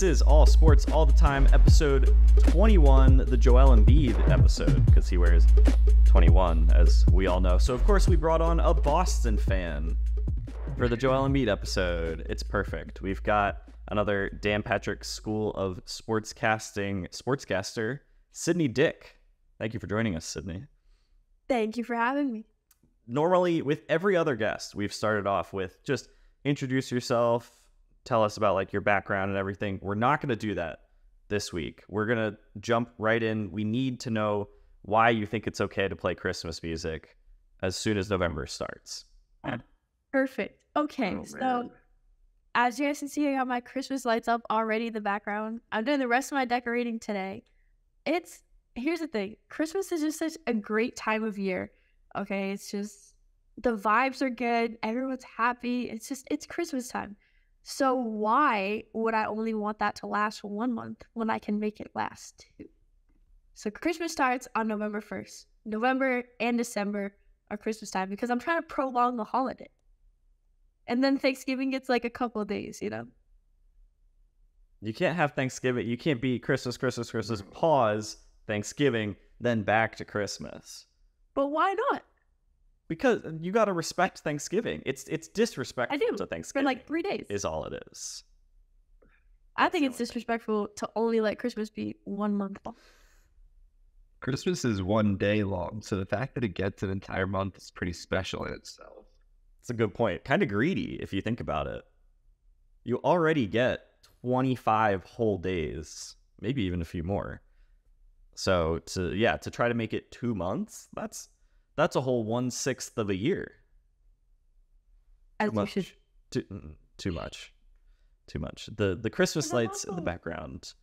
This is All Sports All the Time, episode 21, the Joel Embiid episode, because he wears 21, as we all know. So, of course, we brought on a Boston fan for the Joel Embiid episode. It's perfect. We've got another Dan Patrick School of sportscaster, Sydney Dick. Thank you for joining us, Sydney. Thank you for having me. Normally, with every other guest, we've started off with just introduce yourself, tell us about like your background and everything. We're not going to do that this week. We're going to jump right in. We need to know why you think it's okay to play Christmas music as soon as November starts. Perfect. Okay, so as you guys can see, I got my Christmas lights up already in the background. I'm doing the rest of my decorating today. Here's the thing. Christmas is just such a great time of year. Okay, it's just, the vibes are good. Everyone's happy. It's Christmas time. So why would I only want that to last for 1 month when I can make it last 2? So Christmas starts on November 1st. November and December are Christmas time because I'm trying to prolong the holiday. And then Thanksgiving gets like a couple of days, you know? You can't have Thanksgiving. You can't be Christmas, pause, Thanksgiving, then back to Christmas. But why not? Because you got to respect Thanksgiving. It's disrespectful to Thanksgiving. For like 3 days. Is all it is. I think it's disrespectful to only let Christmas be 1 month long. Christmas is 1 day long, so the fact that it gets an entire month is pretty special in itself. It's a good point. Kind of greedy if you think about it. You already get 25 whole days, maybe even a few more. So to try to make it 2 months, that's a whole 1/6 of a year. Too much. The Christmas lights in the background.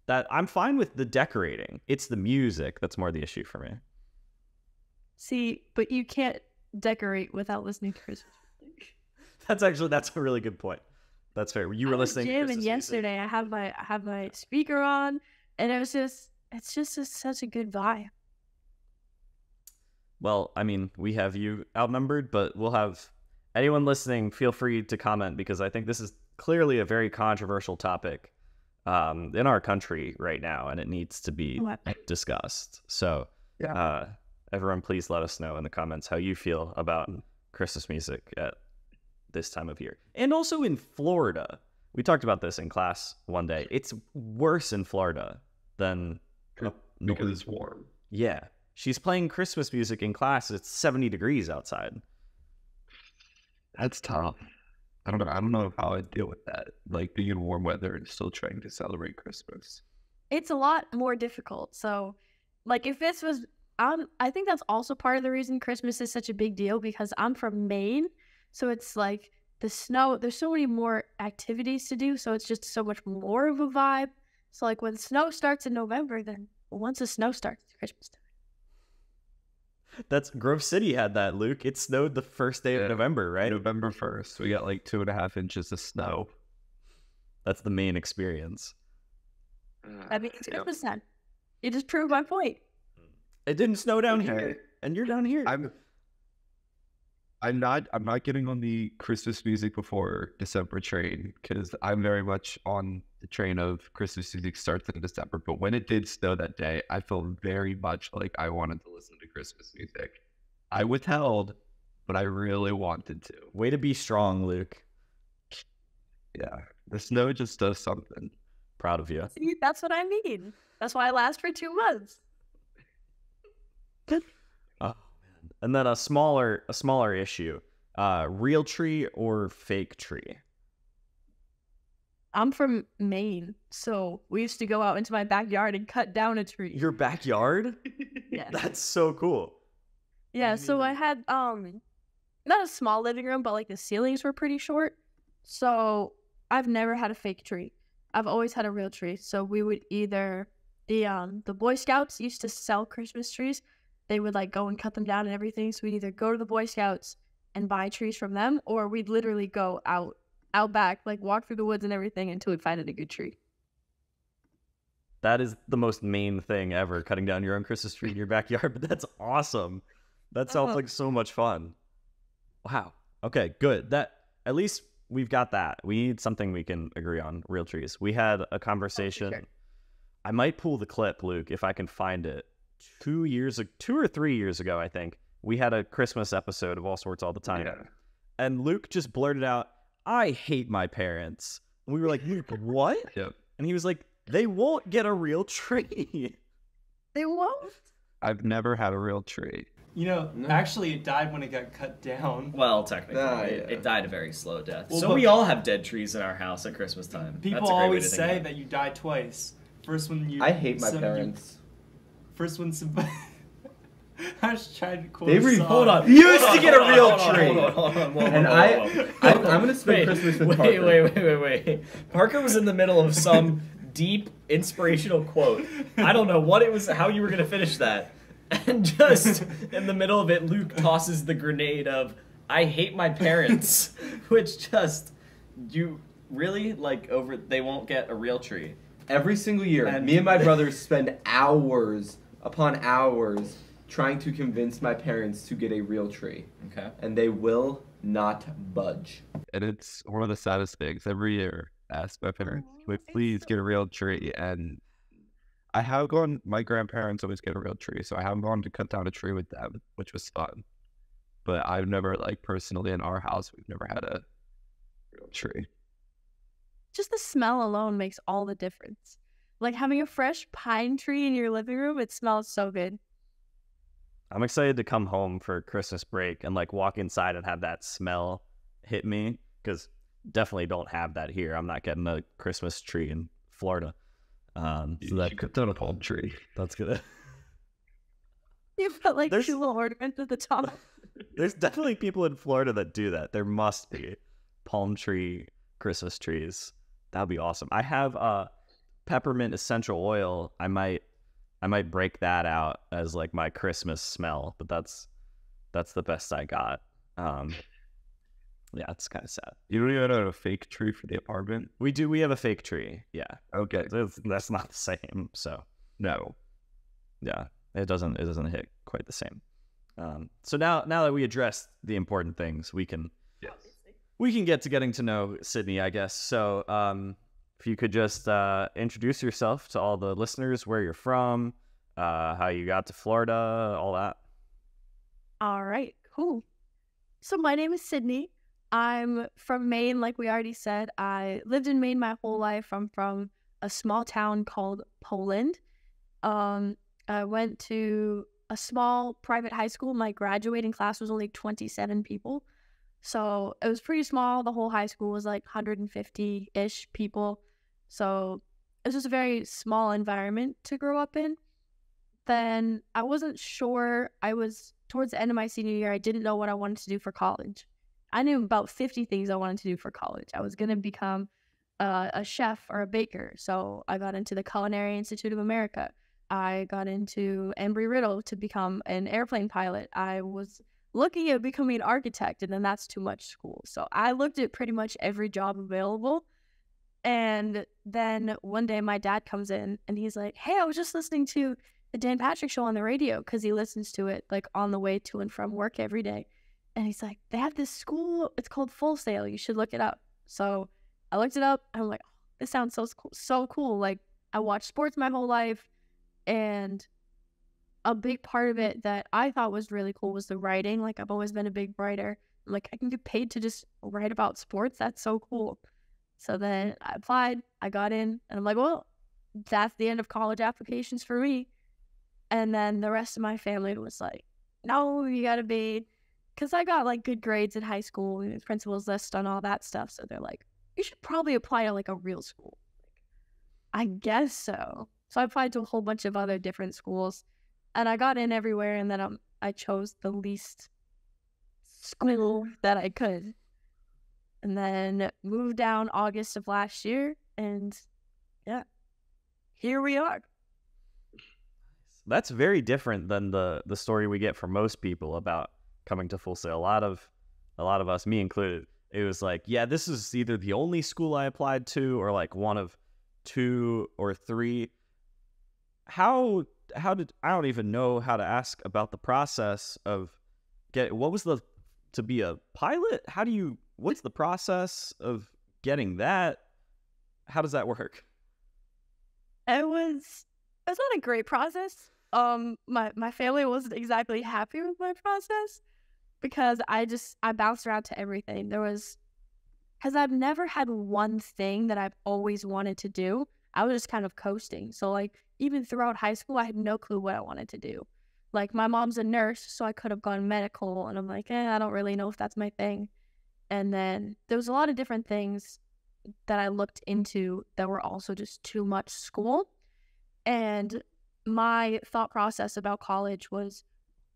That I'm fine with the decorating. It's the music that's more the issue for me. See, but you can't decorate without listening to Christmas music. That's a really good point. That's fair. You were listening to Christmas yesterday music. I have my speaker on, and it's just such a good vibe. Well, I mean, we have you outnumbered, but we'll have anyone listening feel free to comment because I think this is clearly a very controversial topic in our country right now, and it needs to be discussed. So, everyone, please let us know in the comments how you feel about Christmas music at this time of year. And also in Florida. We talked about this in class one day. It's worse in Florida than... Because it's warm. Yeah. She's playing Christmas music in class. It's 70 degrees outside. That's tough. I don't know how I'd deal with that. Like being in warm weather and still trying to celebrate Christmas. It's a lot more difficult. So, like, if this was, I think that's also part of the reason Christmas is such a big deal because I'm from Maine. So it's like the snow. There's so many more activities to do. So it's just so much more of a vibe. So like when snow starts in November, then once the snow starts, it's Christmas time. That's Grove City had that, Luke. It snowed the first day of November, right? November 1st. We got like 2.5 inches of snow. That's the main experience. I mean, it's Christmas time. You just proved my point. It didn't snow down here, and you're down here. I'm not getting on the Christmas music before December train because I'm very much on the train of Christmas music starts in December. But when it did snow that day, I felt very much like I wanted to listen to Christmas music. I withheld, but I really wanted to. Way to be strong, Luke. Yeah, the snow just does something. Proud of you. See, that's what I mean. That's why I last for 2 months. Good. Oh man. And then a smaller issue. Real tree or fake tree? I'm from Maine, so we used to go out into my backyard and cut down a tree. Your backyard? Yeah. That's so cool. Yeah, so I had not a small living room, but like the ceilings were pretty short. So I've never had a fake tree. I've always had a real tree. So we would either the Boy Scouts used to sell Christmas trees. They would like go and cut them down and everything. So we'd either go to the Boy Scouts and buy trees from them, or we'd literally go out back, like walk through the woods and everything until we find a good tree. That is the most Maine thing ever, cutting down your own Christmas tree in your backyard. But that's awesome. That sounds like so much fun. Wow. Okay, good. That at least we've got that. We need something we can agree on. Real trees. We had a conversation. sure. I might pull the clip, Luke, if I can find it. 2 or 3 years ago, I think we had a Christmas episode of All Sorts All the Time, and Luke just blurted out, "I hate my parents." And we were like, "Luke, what?" Yep. And he was like, "They won't get a real tree." They won't. I've never had a real tree. You know, actually, it died when it got cut down. Well, technically, Nah, it died a very slow death. Well, so but- we all have dead trees in our house at Christmas time. People That's a great way always to think say about it. that you die twice. First when you. I hate my parents. First when some. I was trying to quote. They a song. Hold on. You used to get a Hold on, real hold on, tree. hold on, hold on, whoa, And whoa, I- whoa, whoa. I'm gonna spend Wait, Christmas with wait, Parker. wait. Parker was in the middle of some deep inspirational quote. I don't know what it was, how you were gonna finish that, and just in the middle of it, Luke tosses the grenade of "I hate my parents," which just you really like over. They won't get a real tree. Every single year, And- me and my brothers spend hours upon hours trying to convince my parents to get a real tree. Okay. And they will not budge. And it's one of the saddest things. Every year, I ask my parents, "Can we please get a real tree?" And I have gone, my grandparents always get a real tree, so I have gone to cut down a tree with them, which was fun. But I've never, like, personally in our house, we've never had a real tree. Just the smell alone makes all the difference. Like having a fresh pine tree in your living room, it smells so good. I'm excited to come home for Christmas break and like walk inside and have that smell hit me, because definitely don't have that here. I'm not getting a Christmas tree in Florida. So that cut down a palm tree. that's good. You put like There's- 2 little ornaments at the top. There's definitely people in Florida that do that. There must be palm tree Christmas trees. That'd be awesome. I have peppermint essential oil. I might break that out as like my Christmas smell, but that's the best I got. Yeah, it's kind of sad. You don't even have a fake tree for the apartment? We have a fake tree. Yeah, Okay. that's not the same. So No. yeah, it doesn't hit quite the same. So now that we addressed the important things, we can get to getting to know Sydney, I guess. So if you could just introduce yourself to all the listeners, where you're from, how you got to Florida, all that. All right, cool. So my name is Sydney. I'm from Maine, like we already said. I lived in Maine my whole life. I'm from a small town called Poland. I went to a small private high school. My graduating class was only 27 people. So it was pretty small. The whole high school was like 150-ish people. So it was just a very small environment to grow up in. Then I wasn't sure. I was towards the end of my senior year. I didn't know what I wanted to do for college. I knew about 50 things I wanted to do for college. I was going to become a chef or a baker. So I got into the Culinary Institute of America. I got into Embry-Riddle to become an airplane pilot. I was looking at becoming an architect, and then that's too much school. So I looked at pretty much every job available. And then one day my dad comes in and he's like, "Hey, I was just listening to the Dan Patrick Show on the radio," because he listens to it like on the way to and from work every day. And he's like, "They have this school. It's called Full Sail. You should look it up." So I looked it up and I'm like, "Oh, this sounds so cool." Like, I watched sports my whole life. And a big part of it that I thought was really cool was the writing. Like, I've always been a big writer. Like, I can get paid to just write about sports. That's so cool. So then I applied, I got in, and I'm like, well, that's the end of college applications for me. And then the rest of my family was like, no, you gotta be, because I got like good grades in high school, and the principal's list and all that stuff. So they're like, you should probably apply to like a real school. I guess so. So I applied to a whole bunch of other different schools, and I got in everywhere, and then I chose the least school that I could. And then moved down August of last year, and yeah, here we are. That's very different than the story we get from most people about coming to Full Sail. A lot of us, me included, it was like, yeah, this is either the only school I applied to or like one of 2 or 3. How did, I don't even know how to ask about the process of what was to be a pilot? what's the process of getting that? How does that work? It's not a great process. My family wasn't exactly happy with my process because I bounced around to everything. Because I've never had one thing that I've always wanted to do. I was just kind of coasting. So like even throughout high school, I had no clue what I wanted to do. Like my mom's a nurse, so I could have gone medical, and I'm like, I don't really know if that's my thing. And then there was a lot of different things that I looked into that were also just too much school. And my thought process about college was,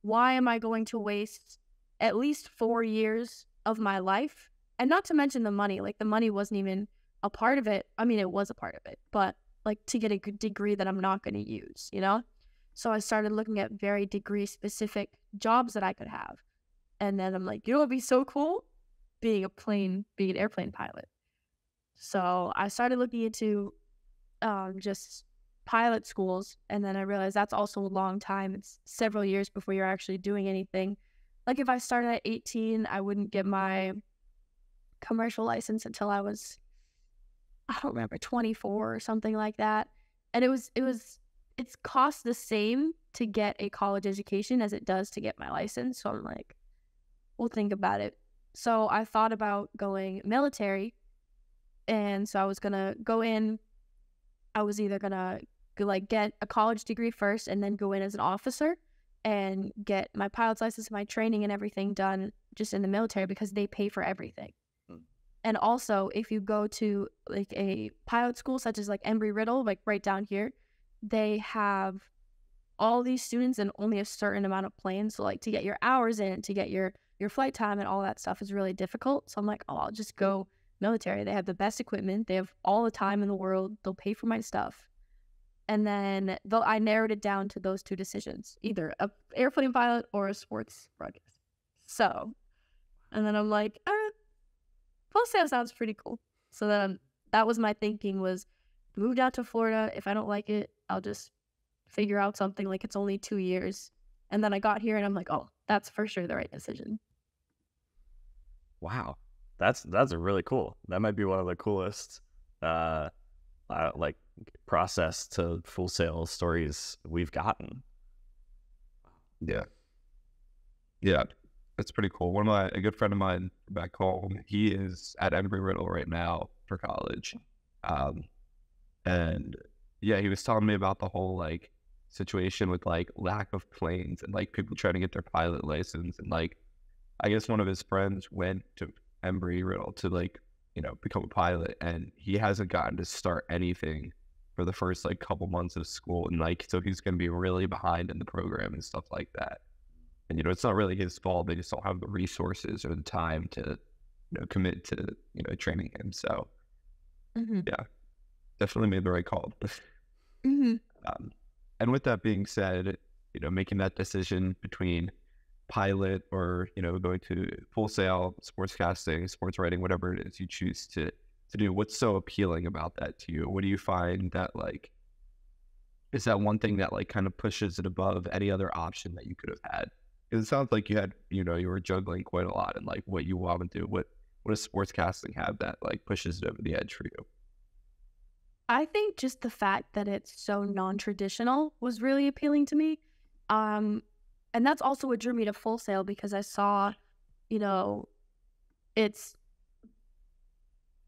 why am I going to waste at least 4 years of my life? And not to mention the money. Like the money wasn't even a part of it. I mean, it was a part of it, but like to get a good degree that I'm not going to use, you know? So I started looking at very degree specific jobs that I could have. And then I'm like, you know what would be so cool? Being an airplane pilot. So I started looking into just pilot schools, and then I realized that's also a long time. It's several years before you're actually doing anything. Like if I started at 18, I wouldn't get my commercial license until I was, I don't remember, 24 or something like that. And it's cost the same to get a college education as it does to get my license. So I'm like, we'll think about it. So I thought about going military, and so I was gonna go in. I was either gonna like get a college degree first and then go in as an officer and get my pilot's license, my training and everything done just in the military because they pay for everything. And also, if you go to like a pilot school such as like Embry-Riddle, like right down here, they have all these students and only a certain amount of planes. So like to get your hours in, to get your flight time and all that stuff is really difficult. So I'm like, oh, I'll just go military. They have the best equipment. They have all the time in the world. They'll pay for my stuff. And then I narrowed it down to those two decisions, either a airplane pilot or a sports broadcast. So, and then I'm like, wholesale sounds pretty cool. So then that was my thinking, was move down to Florida. If I don't like it, I'll just figure out something. Like it's only 2 years. And then I got here and I'm like, oh, that's for sure the right decision. Wow. That's a really cool. That might be one of the coolest like process to full sales stories we've gotten. Yeah, that's pretty cool. A good friend of mine back home, he is at Embry-Riddle right now for college, and yeah, he was telling me about the whole like situation with like lack of planes and like people trying to get their pilot license, and like I guess one of his friends went to Embry-Riddle to like, you know, become a pilot, and he hasn't gotten to start anything for the first like couple months of school, and like so he's going to be really behind in the program and stuff like that. And you know, it's not really his fault. They just don't have the resources or the time to, you know, commit to, you know, training him. So yeah, definitely made the right call. And with that being said, you know, making that decision between pilot or, you know, going to full sail, sportscasting, sports writing, whatever it is you choose to do, what's so appealing about that to you? What do you find that like is that one thing that like kind of pushes it above any other option that you could have had? Because it sounds like you had, you know, you were juggling quite a lot and like what you want to do. What does sportscasting have that like pushes it over the edge for you? I think just the fact that it's so non-traditional was really appealing to me. And that's also what drew me to Full Sail, because I saw, you know, it's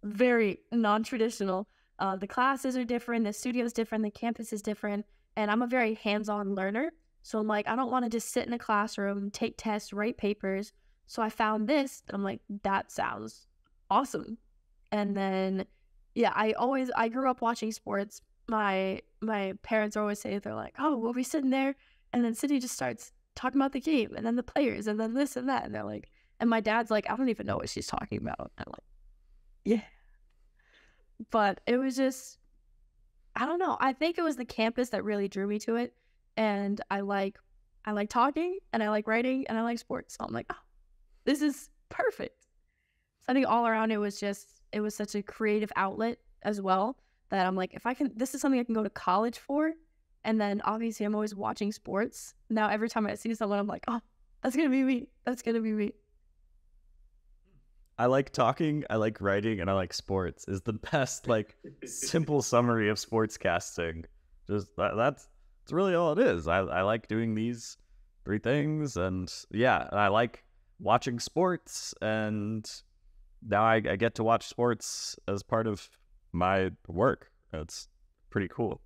very non-traditional. The classes are different, the studio is different, the campus is different, and I'm a very hands-on learner. So I'm like, I don't want to just sit in a classroom, take tests, write papers. So I found this, and I'm like, that sounds awesome. And then, yeah, I grew up watching sports. My parents always say, they're like, oh, we'll be sitting there, and then Sydney just starts talking about the game, and then the players, and then this and that, and they're like, and my dad's like, I don't even know what she's talking about. I'm like, yeah. But it was just, I don't know. I think it was the campus that really drew me to it. And I like talking, and I like writing, and I like sports. So I'm like, oh, this is perfect. So I think all around it was such a creative outlet as well, that I'm like, this is something I can go to college for. And then obviously I'm always watching sports. Now every time I see someone, I'm like, oh, that's going to be me. That's going to be me. I like talking, I like writing, and I like sports is the best like simple summary of sportscasting. Just that's really all it is. I like doing these three things, and yeah, I like watching sports, and now I get to watch sports as part of my work. It's pretty cool.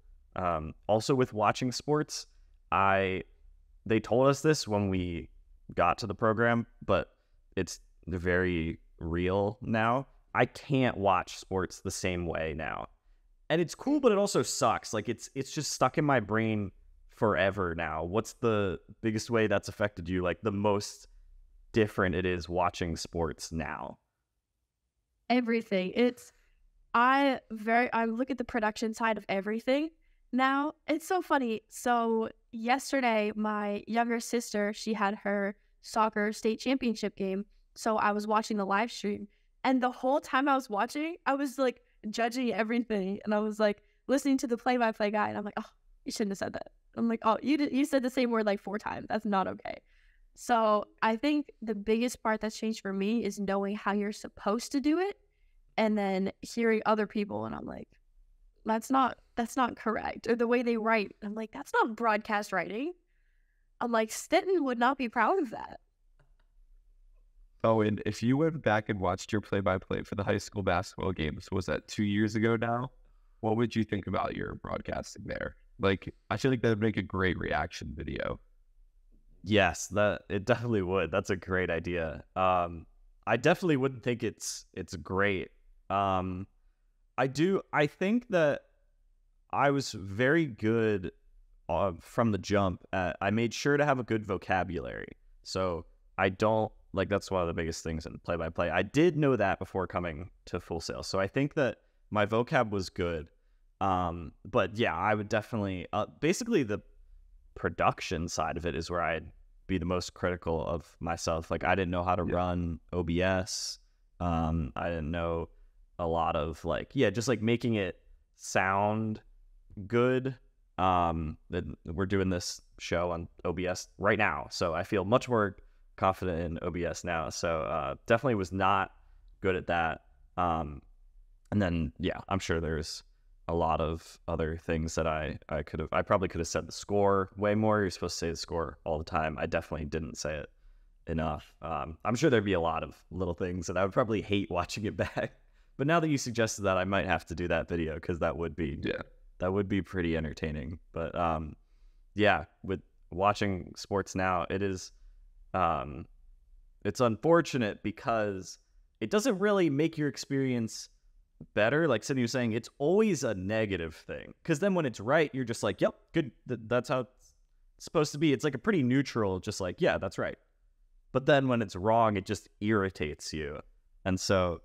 Also with watching sports, they told us this when we got to the program, but it's very real now. I can't watch sports the same way now. And it's cool, but it also sucks. Like it's just stuck in my brain forever now. What's the biggest way that's affected you? Like the most different it is watching sports now? Everything. I look at the production side of everything now. It's so funny. So yesterday, my younger sister, she had her soccer state championship game. So I was watching the live stream, and the whole time I was watching, I was like judging everything, and I was like listening to the play-by-play guy, and I'm like, oh, you shouldn't have said that. I'm like, oh, you said the same word like 4 times. That's not okay. So I think the biggest part that's changed for me is knowing how you're supposed to do it, and then hearing other people, and I'm like, that's not correct. Or the way they write, I'm like, that's not broadcast writing. I'm like, Stetton would not be proud of that. Oh, and if you went back and watched your play-by-play for the high school basketball games, was that 2 years ago now? What would you think about your broadcasting there? Like, I feel like that would make a great reaction video. Yes, that it definitely would. That's a great idea. I definitely wouldn't think it's great. I think that I was very good from the jump. I made sure to have a good vocabulary. So I don't like, that's one of the biggest things in play-by-play. I did know that before coming to Full Sail. So I think that my vocab was good. But yeah, I would definitely, basically the production side of it is where I'd be the most critical of myself. Like I didn't know how to run OBS. I didn't know a lot of like, just like making it sound good. We're doing this show on OBS right now, so I feel much more confident in OBS now. So definitely was not good at that. And then I'm sure there's a lot of other things that I probably could have said the score way more. You're supposed to say the score all the time. I definitely didn't say it enough. I'm sure there'd be a lot of little things that I would probably hate watching it back. But now that you suggested that, I might have to do that video because that would be pretty entertaining. But with watching sports now, it is it's unfortunate because it doesn't really make your experience better. Like Sydney was saying, it's always a negative thing because then when it's right, you're just like, yep, good, that's how it's supposed to be. It's like a pretty neutral, just like, yeah, that's right. But then when it's wrong, it just irritates you. And so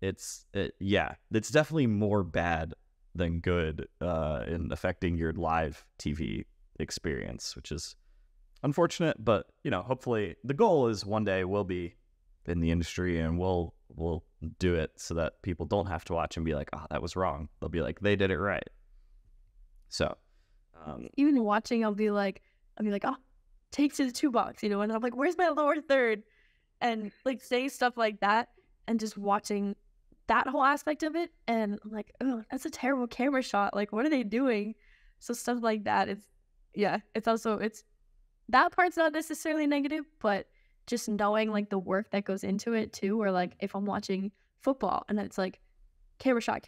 it's definitely more bad than good in affecting your live TV experience, which is unfortunate. But hopefully the goal is one day we'll be in the industry and we'll do it so that people don't have to watch and be like, oh, that was wrong. They'll be like, they did it right. So even watching, I'll be like, oh, take to the 2 box, and I'm like, where's my lower third? And like saying stuff like that and just watching that whole aspect of it, and I'm like, oh, that's a terrible camera shot. Like, what are they doing? So stuff like that. It's that part's not necessarily negative, but just knowing like the work that goes into it too. Or like if I'm watching football and it's like camera shot,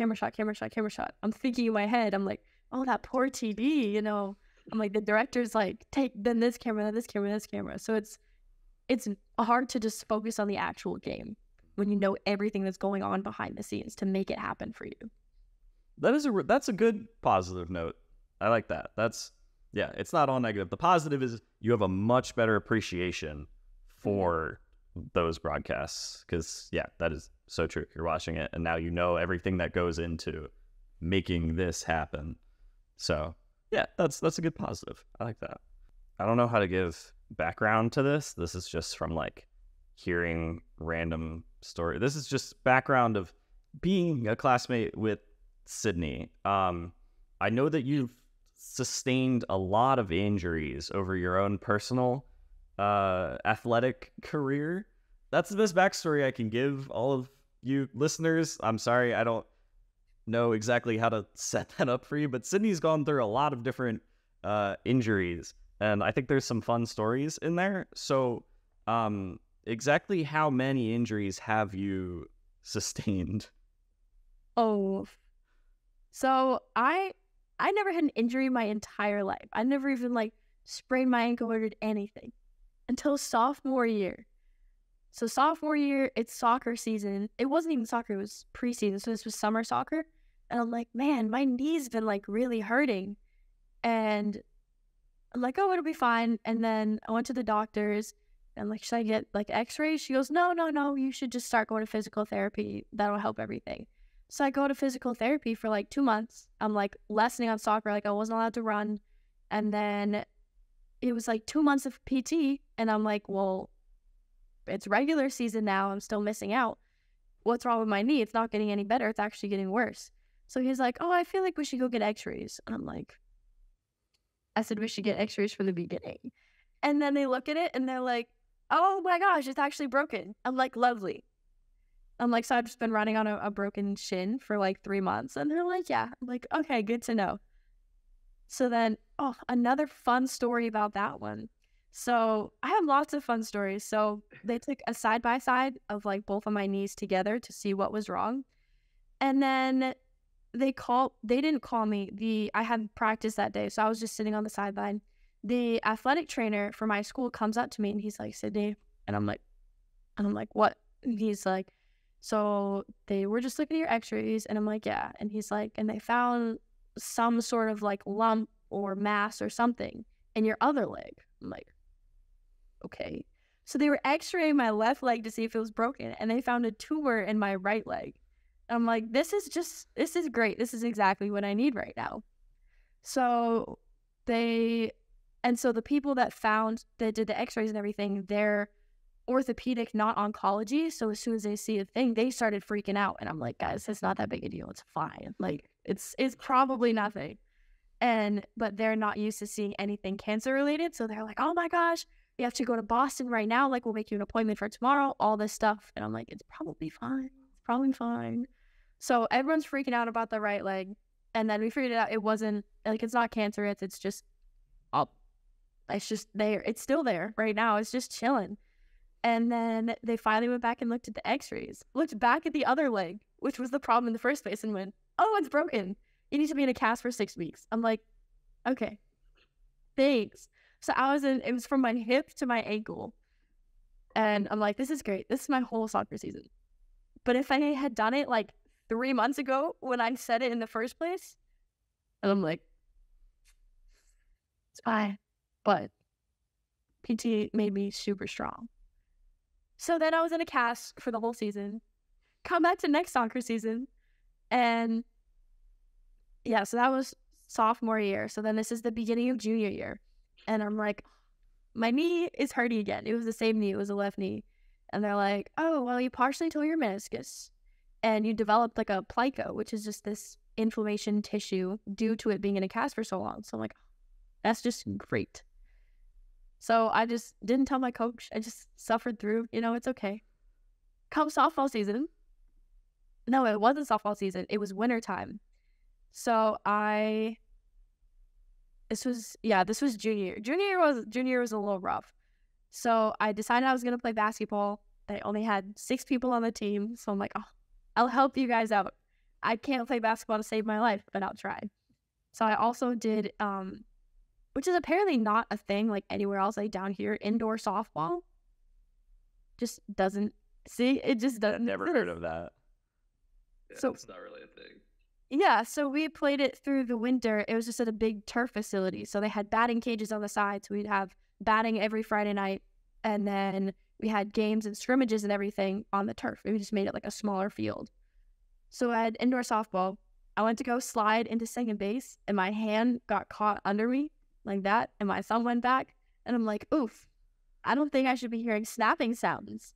I'm thinking in my head, I'm like, oh, that poor TD, I'm like, the director's like, take then this camera, then this camera, this camera. So it's hard to just focus on the actual game when you know everything that's going on behind the scenes to make it happen for you. That's a good positive note. I like that. It's not all negative. The positive is you have a much better appreciation for those broadcasts because that is so true. You're watching it and now you know everything that goes into making this happen. So that's a good positive. I like that. I don't know how to give background to this. This is just from like hearing random story. This is just background of being a classmate with Sydney. I know that you've sustained a lot of injuries over your own personal athletic career. that's the best backstory I can give all of you listeners. I'm sorry, I don't know exactly how to set that up for you, but Sydney's gone through a lot of different injuries, and I think there's some fun stories in there. So, exactly how many injuries have you sustained? Oh, so I never had an injury my entire life. I never even like sprained my ankle or did anything until sophomore year. So sophomore year, it's soccer season. It wasn't even soccer, it was preseason. So this was summer soccer. And I'm like, man, my knee's been like really hurting. And I'm like, oh, it'll be fine. And then I went to the doctors. And I'm like, should I get like x-rays? She goes, no, you should just start going to physical therapy. That'll help everything. So I go to physical therapy for like 2 months. I'm like lessening on soccer, like I wasn't allowed to run. And then it was like 2 months of PT. And I'm like, well, it's regular season now. I'm still missing out. What's wrong with my knee? It's not getting any better. It's actually getting worse. So he's like, oh, I feel like we should go get x-rays. And I'm like, I said we should get x-rays from the beginning. And then they look at it and they're like, oh my gosh, it's actually broken. I'm like, lovely. I'm like, so I've just been running on a broken shin for like 3 months. And they're like, yeah. I'm like, okay, good to know. So then, oh, another fun story about that one. So I have lots of fun stories. So they took a side-by-side of like both of my knees together to see what was wrong. And then they didn't call me. I had practice that day. So I was just sitting on the sideline. The athletic trainer for my school comes up to me and he's like, Sydney. And I'm like, what? And he's like, so they were just looking at your x-rays. And I'm like, yeah. And he's like, and they found some sort of like lump or mass or something in your other leg. I'm like, okay. So they were x-raying my left leg to see if it was broken, and they found a tumor in my right leg. I'm like, this is great. This is exactly what I need right now. So the people that did the x-rays and everything, they're orthopedic, not oncology. So as soon as they see a thing, they started freaking out. And I'm like, guys, it's not that big a deal. It's fine. Like, it's probably nothing. But they're not used to seeing anything cancer related. So they're like, oh my gosh, you have to go to Boston right now. Like, we'll make you an appointment for tomorrow, all this stuff. And I'm like, it's probably fine. It's probably fine. So everyone's freaking out about the right leg. And then we figured out it wasn't, like, it's not cancer. It's just up. It's just there. It's still there right now. It's just chilling. And then they finally went back and looked at the x-rays, looked back at the other leg, which was the problem in the first place, and went, oh, it's broken. You need to be in a cast for 6 weeks. I'm like, okay, thanks. So it was from my hip to my ankle. And I'm like, this is great. This is my whole soccer season. But if I had done it like 3 months ago when I said it in the first place, and I'm like, it's fine. But PT made me super strong. So then I was in a cast for the whole season. Come back to next soccer season. And yeah, so that was sophomore year. So then this is the beginning of junior year. And I'm like, my knee is hurting again. It was the same knee. It was a left knee. And they're like, oh, well, you partially tore your meniscus. And you developed like a plico, which is just this inflammation tissue due to it being in a cast for so long. So I'm like, that's just great. So I just didn't tell my coach. I just suffered through. It's okay. Come softball season. No, it wasn't softball season. It was wintertime. So this was junior year. Junior year was a little rough. So I decided I was going to play basketball. They only had 6 people on the team. So I'm like, oh, I'll help you guys out. I can't play basketball to save my life, but I'll try. So I also did, which is apparently not a thing like anywhere else, like down here, indoor softball. Just doesn't, it just doesn't. Never heard of that. Yeah, So- it's not really a thing. Yeah, so we played it through the winter. It was just at a big turf facility. So they had batting cages on the side. So we'd have batting every Friday night. And then we had games and scrimmages and everything on the turf. We just made it like a smaller field. So I had indoor softball. I went to go slide into second base, and my hand got caught under me like that. And my thumb went back. And I'm like, oof, I don't think I should be hearing snapping sounds.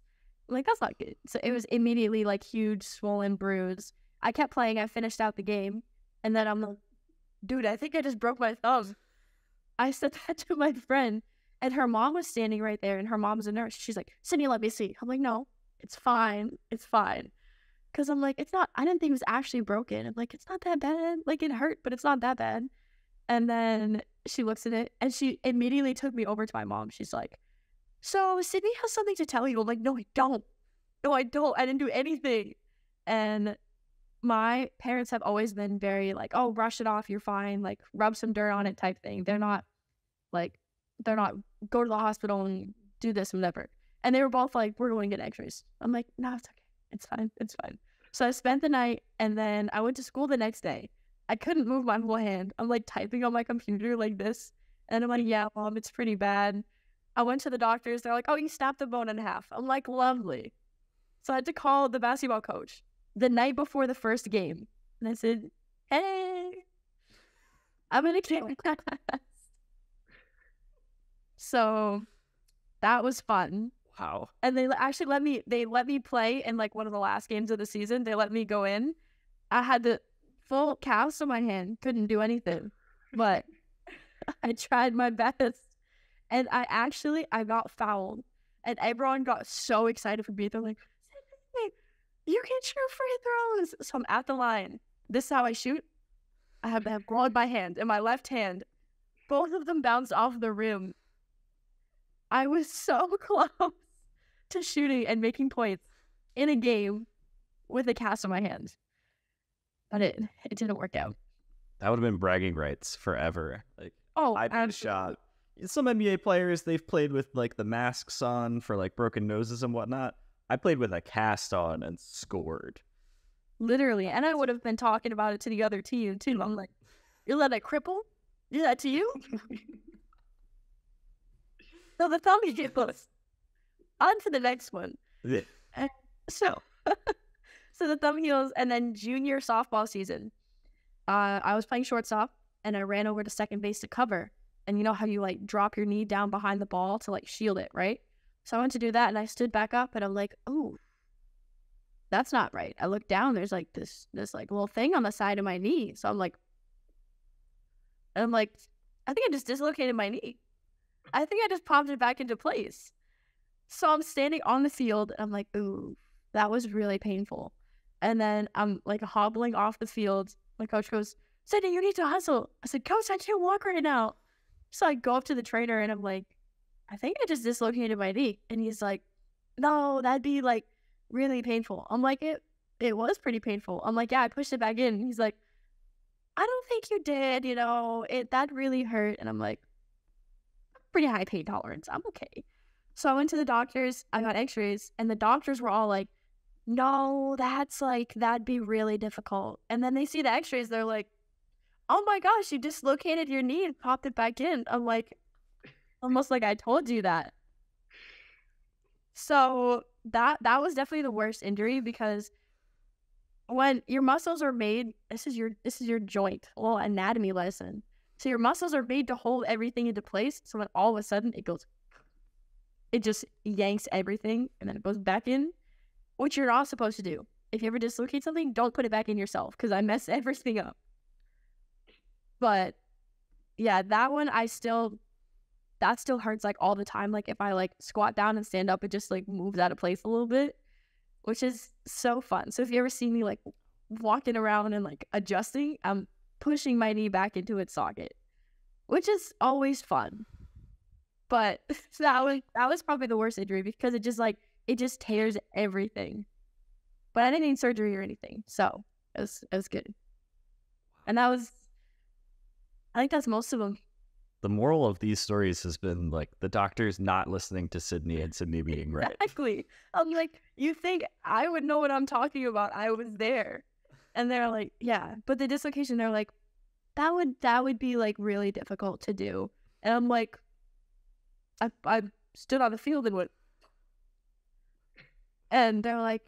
I'm like, that's not good. So it was immediately like huge, swollen bruise. I kept playing. I finished out the game. And then I'm like, dude, I think I just broke my thumb. I said that to my friend. And her mom was standing right there, and her mom's a nurse. She's like, Sydney, let me see. I'm like, no, it's fine. It's fine. Because I'm like, it's not, I didn't think it was actually broken. I'm like, it's not that bad. Like, it hurt, but it's not that bad. And then she looks at it, and she immediately took me over to my mom. She's like, so Sydney has something to tell you. I'm like, no, I don't. No, I don't. I didn't do anything. And my parents have always been very like, oh, brush it off. You're fine. Like, rub some dirt on it type thing. They're not go to the hospital and do this and whatever. And they were both like, we're going to get x-rays. I'm like, no, it's okay. It's fine. It's fine. So I spent the night, and then I went to school the next day. I couldn't move my whole hand. I'm like typing on my computer like this. And I'm like, yeah, Mom, it's pretty bad. I went to the doctors. They're like, oh, you snapped the bone in half. I'm like, lovely. So I had to call the basketball coach the night before the first game. And I said, hey, I'm going to get class. So that was fun. Wow. And they actually let me play in like one of the last games of the season. They let me go in. I had the full cast on my hand, couldn't do anything, but I tried my best. And I got fouled, and everyone got so excited for me. They're like, hey, you can shoot free throws. So I'm at the line. This is how I shoot. I have the ball in my hand. In my left hand, both of them bounced off the rim. I was so close to shooting and making points in a game with a cast on my hand. But it didn't work out. That would have been bragging rights forever. Like, Oh, I made a shot. Some NBA players, they've played with like the masks on for like broken noses and whatnot. I played with a cast on and scored. Literally. And I would have been talking about it to the other team too. I'm like, you let a cripple do that to you? So the thumb heels. On to the next one. Yeah. So the thumb heels, and then junior softball season. I was playing shortstop, and I ran over to second base to cover. And you know how you like drop your knee down behind the ball to like shield it, right? So I went to do that, and I stood back up, and I'm like, oh, that's not right. I looked down, there's like this like little thing on the side of my knee. So I'm like, I think I just dislocated my knee. I think I just popped it back into place. So I'm standing on the field, and I'm like, ooh, that was really painful. And then I'm like hobbling off the field. My coach goes, Sydney, you need to hustle. I said, Coach, I can't walk right now. So I go up to the trainer, and I'm like, I think I just dislocated my knee. And he's like, no, that'd be like really painful. I'm like, it was pretty painful. I'm like, yeah, I pushed it back in. And he's like, I don't think you did, that really hurt. And I'm like, pretty high pain tolerance. I'm okay. So I went to the doctors, I got x-rays, and the doctors were all like, no, that'd be really difficult. And then they see the x-rays, they're like, oh my gosh, you dislocated your knee and popped it back in. I'm like, almost like I told you that. So that was definitely the worst injury, because when your muscles are made, this is your joint, a little anatomy lesson. So your muscles are made to hold everything into place. So when all of a sudden it just yanks everything, and then it goes back in, which you're not supposed to do. If you ever dislocate something, don't put it back in yourself, because I messed everything up. But yeah, that one that still hurts like all the time. Like if I like squat down and stand up, it just like moves out of place a little bit, which is so fun. So if you ever see me like walking around and like adjusting, I'm pushing my knee back into its socket, which is always fun. But that was probably the worst injury, because it just tears everything. But I didn't need surgery or anything, so it was good. And I think that's most of them. The moral of these stories has been like the doctors not listening to Sydney and Sydney being right. Exactly. I'm like, you think I would know what I'm talking about? I was there. And they're like, yeah. But the dislocation, they're like, that would be like really difficult to do. And I'm like, I stood on the field and went, and they're like,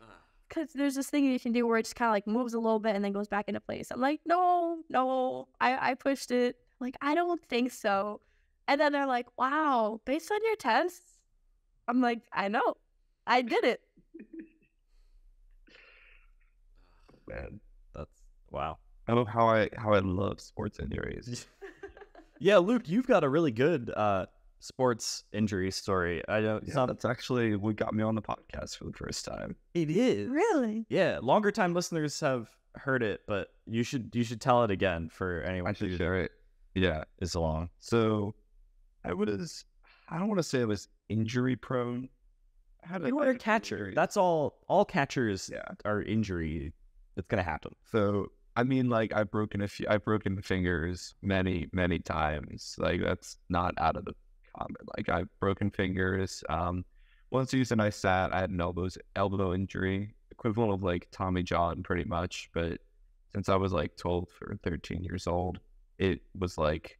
because there's this thing you can do where it just kind of like moves a little bit and then goes back into place. I'm like, no, I pushed it. Like, I don't think so. And then they're like, wow, based on your tests? I'm like, I know, I did it. Man, That's wow. I don't know how I love sports injuries. Yeah, Luke, you've got a really good sports injury story. I don't. Yeah, that's actually what got me on the podcast for the first time. It is Really? Yeah, longer time listeners have heard it, but you should tell it again for anyone I should who share it. Yeah. is along. So I don't want to say I was injury prone. I had You were a catcher. injury. That's all. All catchers Yeah. are injury. It's gonna happen. So I mean, like I've broken fingers many times. Like that's not out of the common. Like I've broken fingers. One season I had an elbow injury, equivalent of like Tommy John pretty much. But since I was like 12 or 13 years old, it was like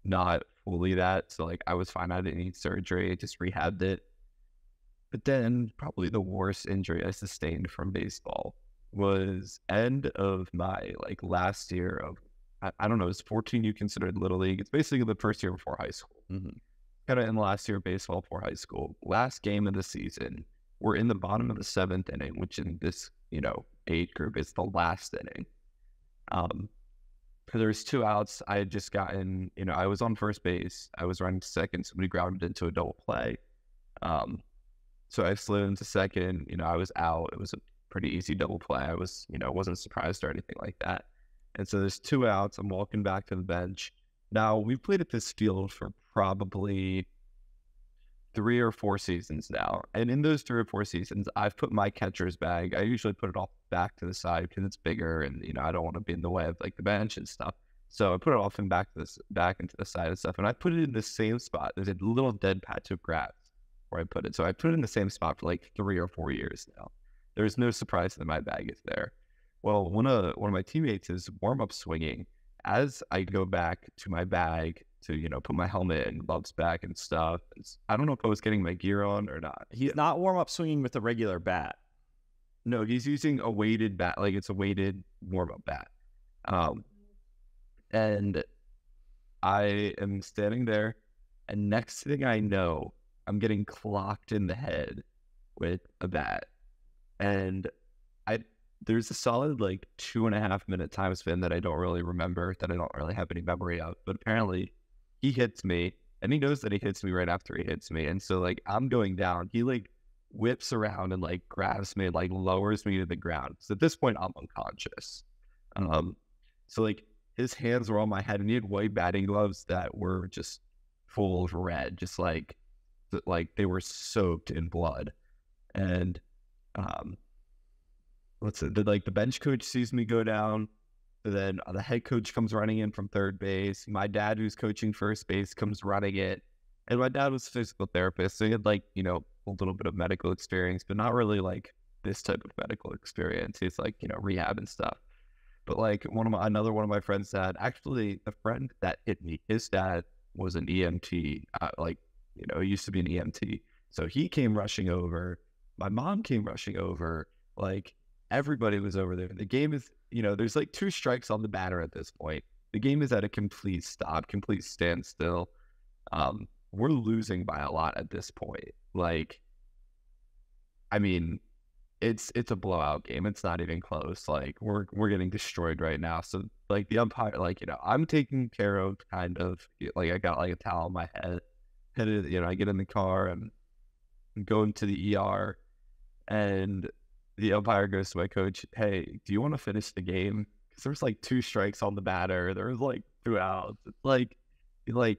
not fully that. So like I was fine. I didn't need surgery. I just rehabbed it. But then probably the worst injury I sustained from baseball was end of my like last year of I don't know, is 14 you considered little league? It's basically the first year before high school. Mm-hmm. Kind of in the last year of baseball before high school. Last game of the season. We're in the bottom of the 7th inning, which in this, age group is the last inning. There's 2 outs. I had just gotten, I was on first base. I was running to second. Somebody grounded into a double play. So I slid into second. I was out. It was a pretty easy double play. I was, wasn't surprised or anything like that. And so there's 2 outs. I'm walking back to the bench. Now, we've played at this field for probably 3 or 4 seasons now. And in those 3 or 4 seasons, I've put my catcher's bag. I usually put it off back to the side because it's bigger and, I don't want to be in the way of like the bench and stuff. So I put it off and back into the side and stuff. And I put it in the same spot. There's a little dead patch of grass where I put it. So I put it in the same spot for like 3 or 4 years now. There's no surprise that my bag is there. Well, one of my teammates is warm-up swinging. As I go back to my bag to, put my helmet and gloves back and stuff, I don't know if I was getting my gear on or not. He's not warm-up swinging with a regular bat. No, he's using a weighted bat, like it's a weighted warm-up bat. And I am standing there, and next thing I know, I'm getting clocked in the head with a bat. And there's a solid like 2.5 minute time span that I don't really remember, that I don't really have any memory of. But apparently he hits me, and he knows that he hits me right after he hits me. And so like I'm going down, he like whips around and like grabs me and like lowers me to the ground. So at this point I'm unconscious. So like his hands were on my head, and he had white batting gloves that were just full of red, just like they were soaked in blood. And the bench coach sees me go down, and then the head coach comes running in from third base. My dad, who's coaching first base, comes running in, and my dad was a physical therapist, so he had like a little bit of medical experience, but not really like this type of medical experience. He's like rehab and stuff. But like another one of my friends said, actually the friend that hit me, his dad was an EMT, he used to be an EMT, so he came rushing over. My mom came rushing over. Like everybody was over there. The game is, there's like 2 strikes on the batter at this point. The game is at a complete stop, complete standstill. We're losing by a lot at this point. Like, I mean, it's a blowout game. It's not even close. Like we're getting destroyed right now. So like the umpire, like, I'm taken care of kind of. Like I got like a towel on my head. I get in the car and go into the ER, and the umpire goes to my coach, "Hey, do you want to finish the game? Because there's like 2 strikes on the batter. There was like 2 outs." It's like,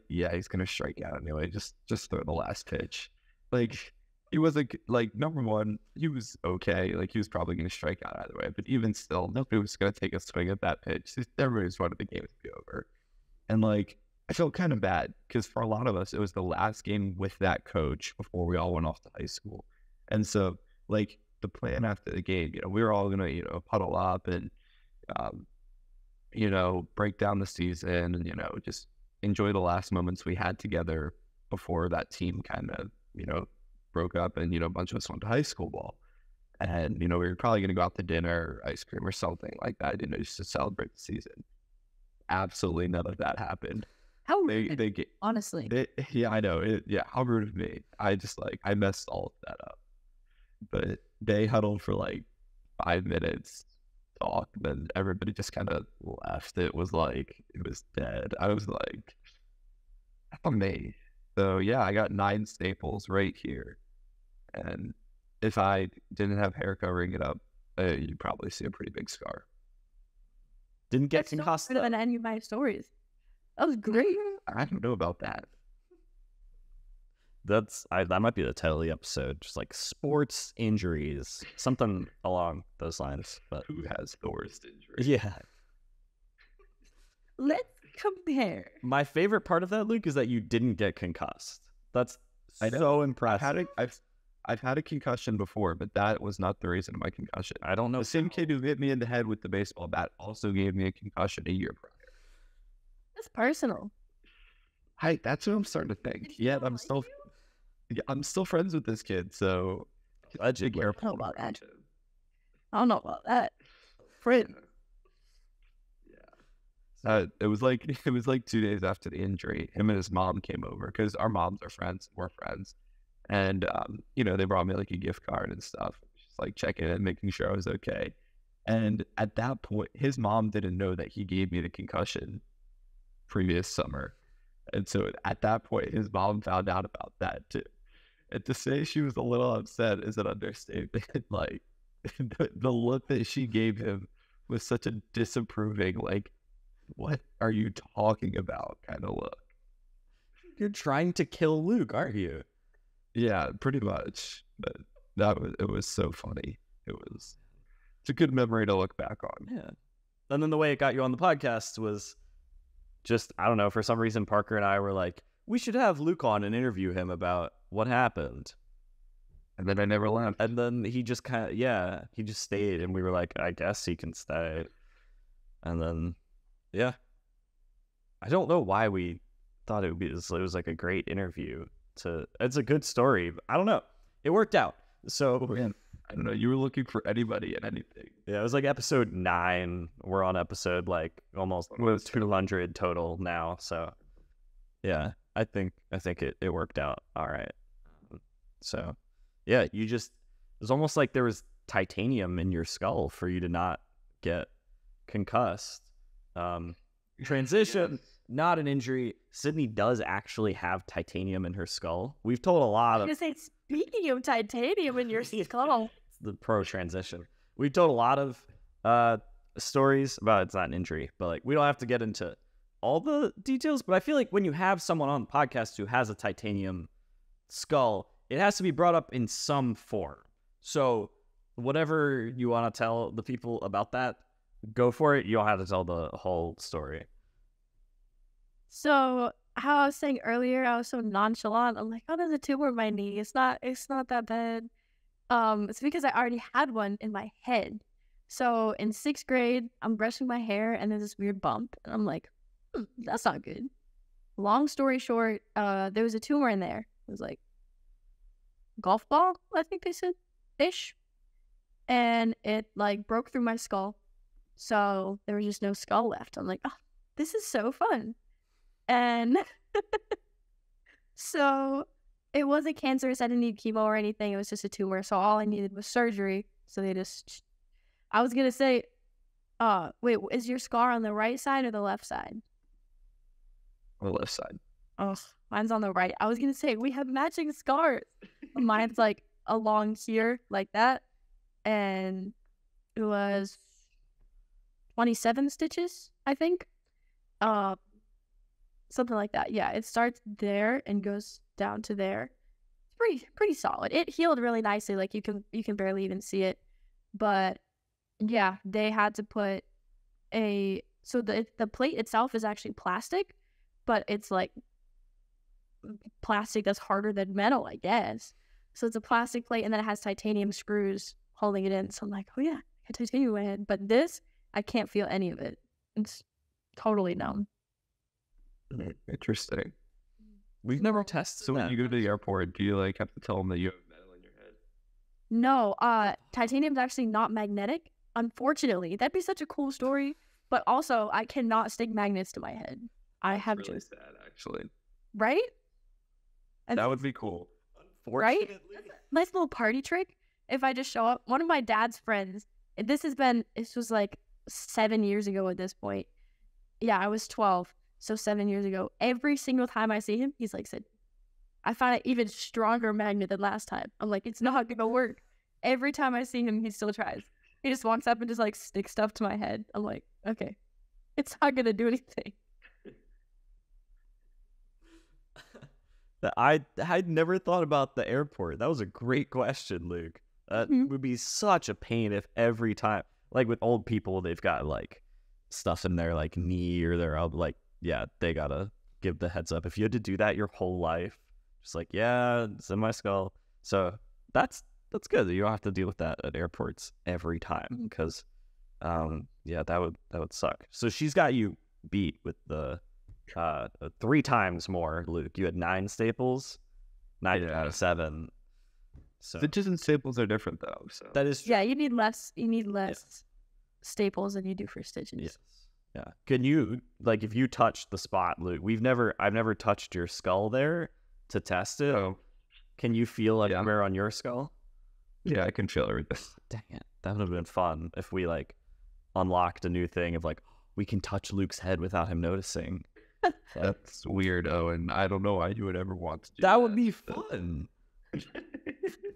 yeah, he's gonna strike out anyway. Just throw the last pitch. Like he was like number one, he was okay. Like he was probably gonna strike out either way. But even still, nobody was gonna take a swing at that pitch. Everybody just wanted the game to be over. And like I felt kind of bad because for a lot of us, it was the last game with that coach before we all went off to high school. And so like the plan after the game, we were all gonna, huddle up and, break down the season and, just enjoy the last moments we had together before that team kind of, broke up and, a bunch of us went to high school ball. And, we were probably gonna go out to dinner, ice cream or something like that, just to celebrate the season. Absolutely none of that happened. How rude, honestly. Yeah, I know. How rude of me. I messed all of that up. But they huddled for like 5 minutes, talked, then everybody just kind of left. It was dead. I was like, that's on me. So yeah, I got 9 staples right here. And if I didn't have hair covering it up, you'd probably see a pretty big scar. Didn't get That's so concussed. better than any of my stories. That was great. I don't know about that. That might be the title of the episode, just like sports injuries, something along those lines. But Who has the worst injury? yeah, Let's compare. my favorite part of that, Luke, is that you didn't get concussed. That's so impressive. I've had a concussion before, but that was not the reason of my concussion. I don't know. The same kid who hit me in the head with the baseball bat also gave me a concussion a year prior. That's personal. That's what I'm starting to think. Did he Yeah, not I'm like still you? I'm still friends with this kid, so Allegedly. be careful I don't know about around that. him. I don't know about that. Friend. It was like 2 days after the injury. Him and his mom came over because our moms are friends. We're friends, and they brought me like a gift card and stuff, just like checking in, making sure I was okay. And at that point, his mom didn't know that he gave me the concussion previous summer, and so at that point, his mom found out about that too. And to say she was a little upset is an understatement. Like the look that she gave him was such a disapproving, like, what are you talking about kind of look. You're trying to kill Luke, aren't you? Yeah, pretty much. But it was so funny. It's a good memory to look back on. Yeah. And then the way it got you on the podcast was just, I don't know, for some reason, Parker and I were like, we should have Luke on and interview him about what happened. And then I never left. And then he just he just stayed. And we were like, I guess he can stay. And then, yeah. I don't know why we thought it was like a great interview. It's a good story. I don't know. It worked out. So, Man, I don't know. You were looking for anybody and anything. yeah, it was like episode 9. We're on episode like almost 200 total now. So, yeah, I think it worked out all right. So, yeah, it's almost like there was titanium in your skull for you to not get concussed. Transition, not an injury. Sydney does actually have titanium in her skull. We've told a lot of... I was gonna say, speaking of titanium in your skull. the pro transition. We've told a lot of stories about it's not an injury, but like we don't have to get into all the details. But I feel like when you have someone on the podcast who has a titanium skull, it has to be brought up in some form. So whatever you want to tell the people about that, go for it. You don't have to tell the whole story. So how I was saying earlier, I was so nonchalant. I'm like, oh, there's a tumor in my knee. It's not that bad. It's because I already had one in my head. So in 6th grade, I'm brushing my hair and there's this weird bump. And I'm like, that's not good. Long story short, there was a tumor in there. It was like golf ball, I think they said, ish. And it like broke through my skull. So there was just no skull left. I'm like, oh, this is so fun. And so it wasn't cancerous. I didn't need chemo or anything. It was just a tumor. So all I needed was surgery. So I was going to say, wait, is your scar on the right side or the left side? On the left side. Oh, mine's on the right. I was going to say, we have matching scars. Mine's like along here like that. And it was 27 stitches, I think. Something like that. Yeah, it starts there and goes down to there. It's pretty solid. It healed really nicely. Like you can barely even see it. But yeah, they had to put so the plate itself is actually plastic, but it's like plastic that's harder than metal, I guess. So it's a plastic plate and then it has titanium screws holding it in. So I'm like, oh yeah, I got titanium in my head. But this, I can't feel any of it. It's totally numb. Interesting. We've never tested So when that. you go to the airport, do you like have to tell them that you have metal in your head? No, titanium's actually not magnetic. Unfortunately, that'd be such a cool story. But also, I cannot stick magnets to my head. I have really just sad, actually. right. And That would be cool. right? Nice little party trick. If I just show up, one of my dad's friends. This was like 7 years ago at this point. Yeah, I was 12. So 7 years ago, every single time I see him, he's like, Sid, I found an even stronger magnet than last time. I'm like, it's not gonna work. Every time I see him, he still tries. He just walks up and just like sticks stuff to my head. I'm like, okay, it's not gonna do anything. I'd never thought about the airport. That was a great question, Luke. That would be such a pain if every time, like with old people, they've got like stuff in their like knee or their like, yeah, they gotta give the heads up. If you had to do that your whole life, just like, yeah, it's in my skull. So that's good. You don't have to deal with that at airports every time because, yeah, that would suck. So she's got you beat with the 3 times more, Luke. You had 9 staples, 9 So stitches and staples are different though. So that is true. Yeah, you need less staples than you do for stitches. Yes. Yeah. Can you, like, if you touch the spot, Luke? I've never touched your skull there to test it. Oh. Can you feel anywhere on your skull? Yeah, I can feel everything. Dang it, that would have been fun if we like unlocked a new thing of like we can touch Luke's head without him noticing. That's weird, Owen. I don't know why you would ever want to do that. That would be fun.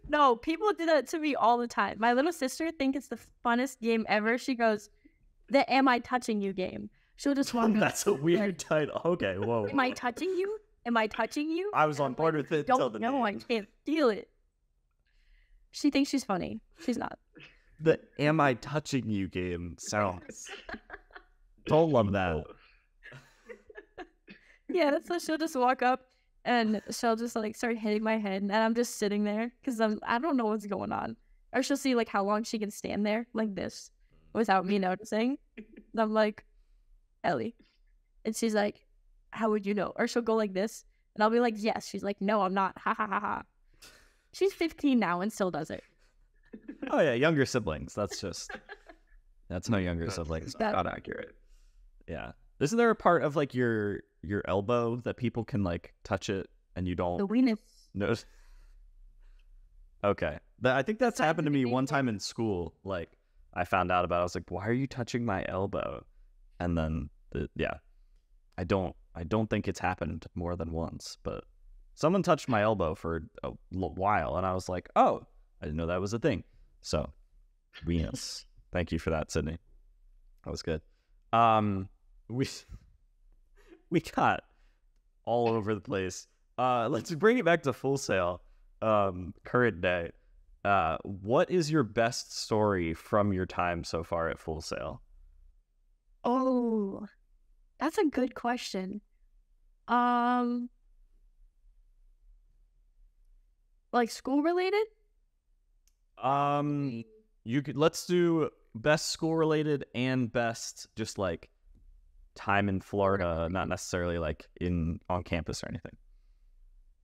No, people do that to me all the time. My little sister thinks it's the funnest game ever. She goes, the "Am I touching you" game. She'll just walk up. That's a weird title. Okay, whoa. Am I touching you? Am I touching you? I was on board with it until the No, I name. can't feel it. She thinks she's funny. She's not. The "Am I touching you" game sounds. Don't love that. Yeah, so she'll just walk up and she'll just like start hitting my head, and I'm just sitting there because I don't know what's going on. Or she'll see like how long she can stand there like this without me noticing. And I'm like, Ellie, and she's like, how would you know? Or she'll go like this, and I'll be like, yes. She's like, no, I'm not. Ha ha ha ha. She's 15 now and still does it. Oh yeah, younger siblings. That's no younger siblings. Not accurate. Yeah. Isn't there a part of like your elbow that people can like touch it and you don't The weenus. notice? Okay. I think that's happened to me one time in school. Like I found out about it. I was like, why are you touching my elbow? And then yeah. I don't think it's happened more than once, but someone touched my elbow for a while and I was like, oh, I didn't know that was a thing. So Venus. Thank you for that, Sydney. That was good. We got all over the place. Let's bring it back to Full Sail. Current day. What is your best story from your time so far at Full Sail? Oh, that's a good question. Like school related? Let's do best school related and best just like time in Florida, not necessarily like on campus or anything.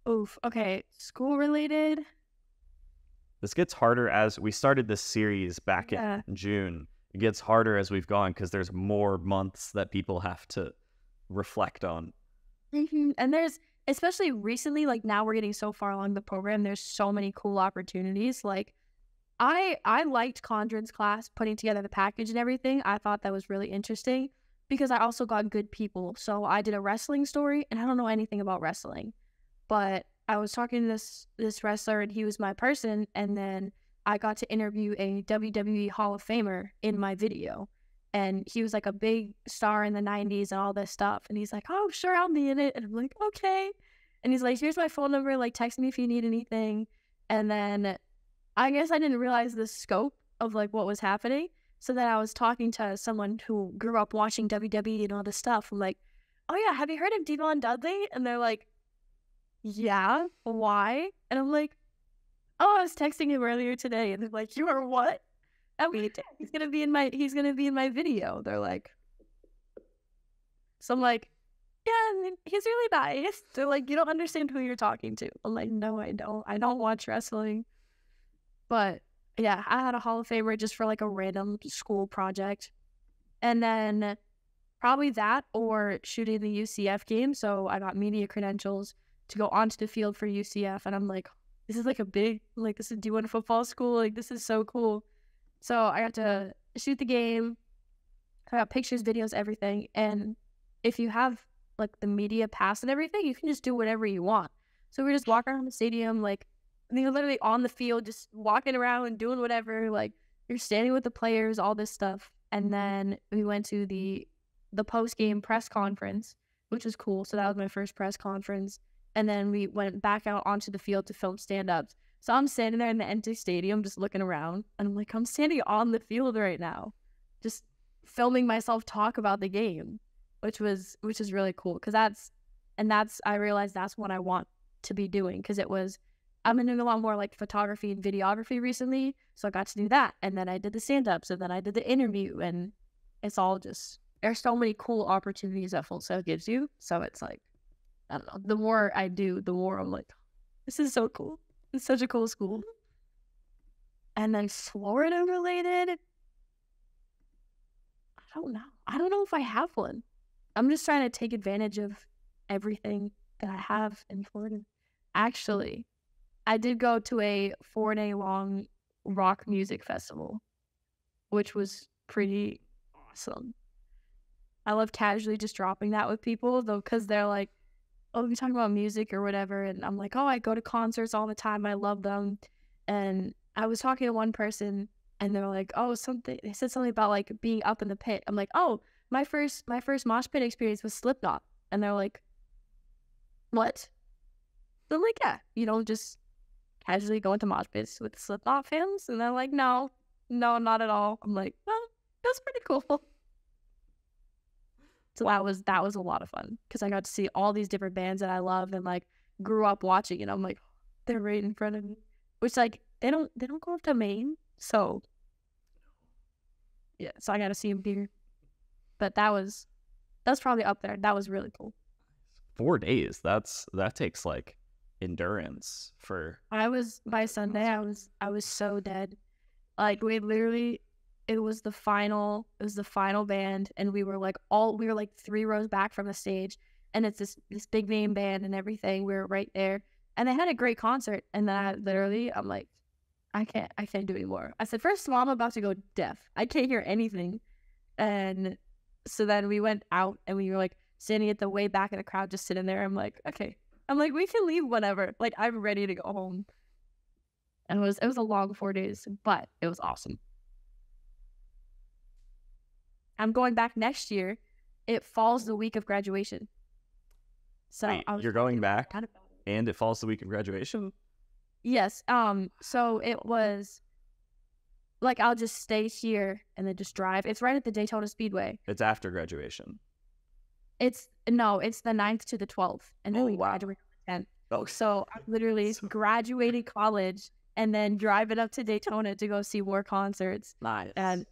Oof. Okay. School related. This gets harder as we started this series back in June. It gets harder as we've gone because there's more months that people have to reflect on. And there's, especially recently, like now we're getting so far along the program, there's so many cool opportunities. Like I liked Condren's class, putting together the package and everything. I thought that was really interesting because I also got good people. So I did a wrestling story, and I don't know anything about wrestling, but I was talking to this wrestler, and he was my person, and then I got to interview a WWE Hall of Famer in my video. And he was like a big star in the 90s and all this stuff. And he's like, oh, sure, I'll be in it. And I'm like, okay. And he's like, here's my phone number. Like, text me if you need anything. And then I guess I didn't realize the scope of like what was happening. So then I was talking to someone who grew up watching WWE and all this stuff. I'm like, oh yeah, have you heard of Devon Dudley? And they're like, yeah, why? And I'm like, oh, I was texting him earlier today. And they're like, you are what? I mean, he's gonna be in my video. They're like, so I'm like, yeah, he's really nice. They're like, you don't understand who you're talking to. I'm like, no, I don't. I don't watch wrestling. But yeah, I had a Hall of Famer just for like a random school project. And then probably that or shooting the UCF game. So I got media credentials to go onto the field for UCF. And I'm like, this is like a big, like this is D1 football school. Like this is so cool. So I got to shoot the game. I got pictures, videos, everything. And if you have like the media pass and everything, you can just do whatever you want. So we were just walking around the stadium, like, and you're literally on the field, just walking around and doing whatever. Like, you're standing with the players, all this stuff. And then we went to the post-game press conference, which was cool. So that was my first press conference. And then we went back out onto the field to film stand-ups. So I'm standing there in the empty stadium just looking around. And I'm like, I'm standing on the field right now, just filming myself talk about the game, which is really cool. Because I realized that's what I want to be doing. Because I've been doing a lot more like photography and videography recently. So I got to do that. And then I did the stand-ups, and then I did the interview. And it's all just, there's so many cool opportunities that Full Sail gives you. So it's like, I don't know, the more I do, the more I'm like, this is so cool. It's such a cool school. And then Florida related, I don't know if I have one. I'm just trying to take advantage of everything that I have in Florida. Actually, I did go to a 4-day long rock music festival, which was pretty awesome. I love casually just dropping that with people, though, because they're like, oh, we talking about music or whatever. And I'm like, oh, I go to concerts all the time. I love them. And I was talking to one person, and they're like, oh, they said something about like being up in the pit. I'm like, oh, my first mosh pit experience was Slipknot. And they're like, what? I'm like, yeah, just casually go into mosh pits with Slipknot fans. And they're like, no, not at all. I'm like, well, that's pretty cool. So that was a lot of fun because I got to see all these different bands that I love and like grew up watching, and I'm like, they're right in front of me. Which like they don't go up to Maine, so yeah. So I got to see them here, but that's probably up there. That was really cool. 4 days. That takes like endurance for. By Sunday. I was so dead. Like it was the final band, and we were like 3 rows back from the stage, and it's this big name band and everything. We were right there, and they had a great concert. And then I'm like, I can't do anymore. I said, first of all, I'm about to go deaf. I can't hear anything. And so then we went out, and we were like standing at the way back of the crowd, just sitting there. I'm like, okay. I'm like, we can leave whenever. Like, I'm ready to go home. And it was a long 4 days, but it was awesome. I'm going back next year. It falls the week of graduation. So wait, you're going back, and it falls the week of graduation? Yes. So it was like I'll just stay here and then just drive. It's right at the Daytona Speedway. It's after graduation. It's the 9th to the 12th, and then we graduate on the 10th. Oh, so I'm literally graduating college and then driving up to Daytona to go see more concerts. Nice. And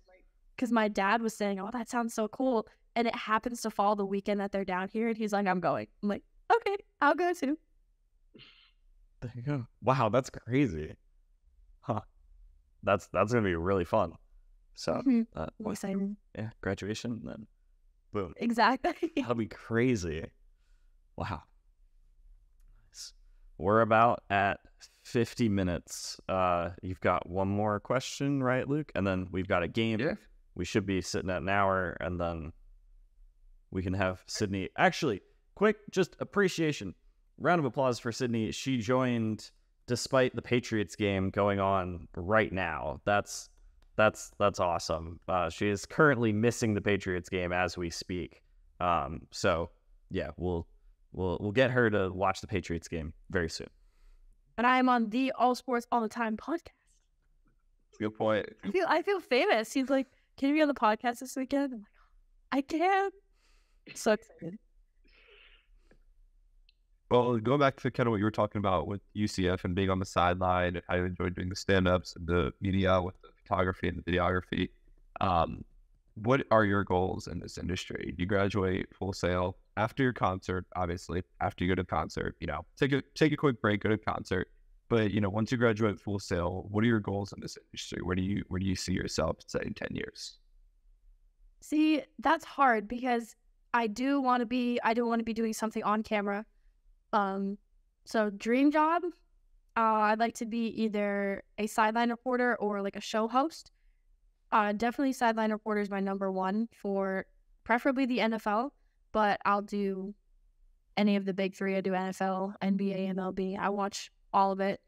because my dad was saying, oh, that sounds so cool. And it happens to fall the weekend that they're down here. And he's like, I'm going. I'm like, okay, I'll go too. There you go. Wow, that's crazy. Huh. That's going to be really fun. So, exciting. Yeah, graduation, then boom. Exactly. That'll be crazy. Wow. Nice. We're about at 50 minutes. You've got one more question, right, Luke? And then we've got a game. Yeah. We should be sitting at an hour, and then we can have Sydney. Actually, quick, just appreciation. Round of applause for Sydney. She joined despite the Patriots game going on right now. That's awesome. She is currently missing the Patriots game as we speak. So yeah, we'll get her to watch the Patriots game very soon. And I am on the All Sports All the Time podcast. Good point. I feel famous. He's like, can you be on the podcast this weekend? I'm like, I can. So excited. Well, going back to kind of what you were talking about with UCF and being on the sideline and how you enjoyed doing the stand-ups and the media with the photography and the videography, what are your goals in this industry? You graduate Full Sail after your concert, obviously. After you go to concert, take a quick break, go to concert. But once you graduate Full Sail, what are your goals in this industry? Where do you see yourself, say, in 10 years? See, that's hard because I do want to be doing something on camera. So dream job, I'd like to be either a sideline reporter or like a show host. Definitely sideline reporter is my number one for preferably the NFL, but I'll do any of the big three. I do NFL, NBA, MLB. I watch all of it.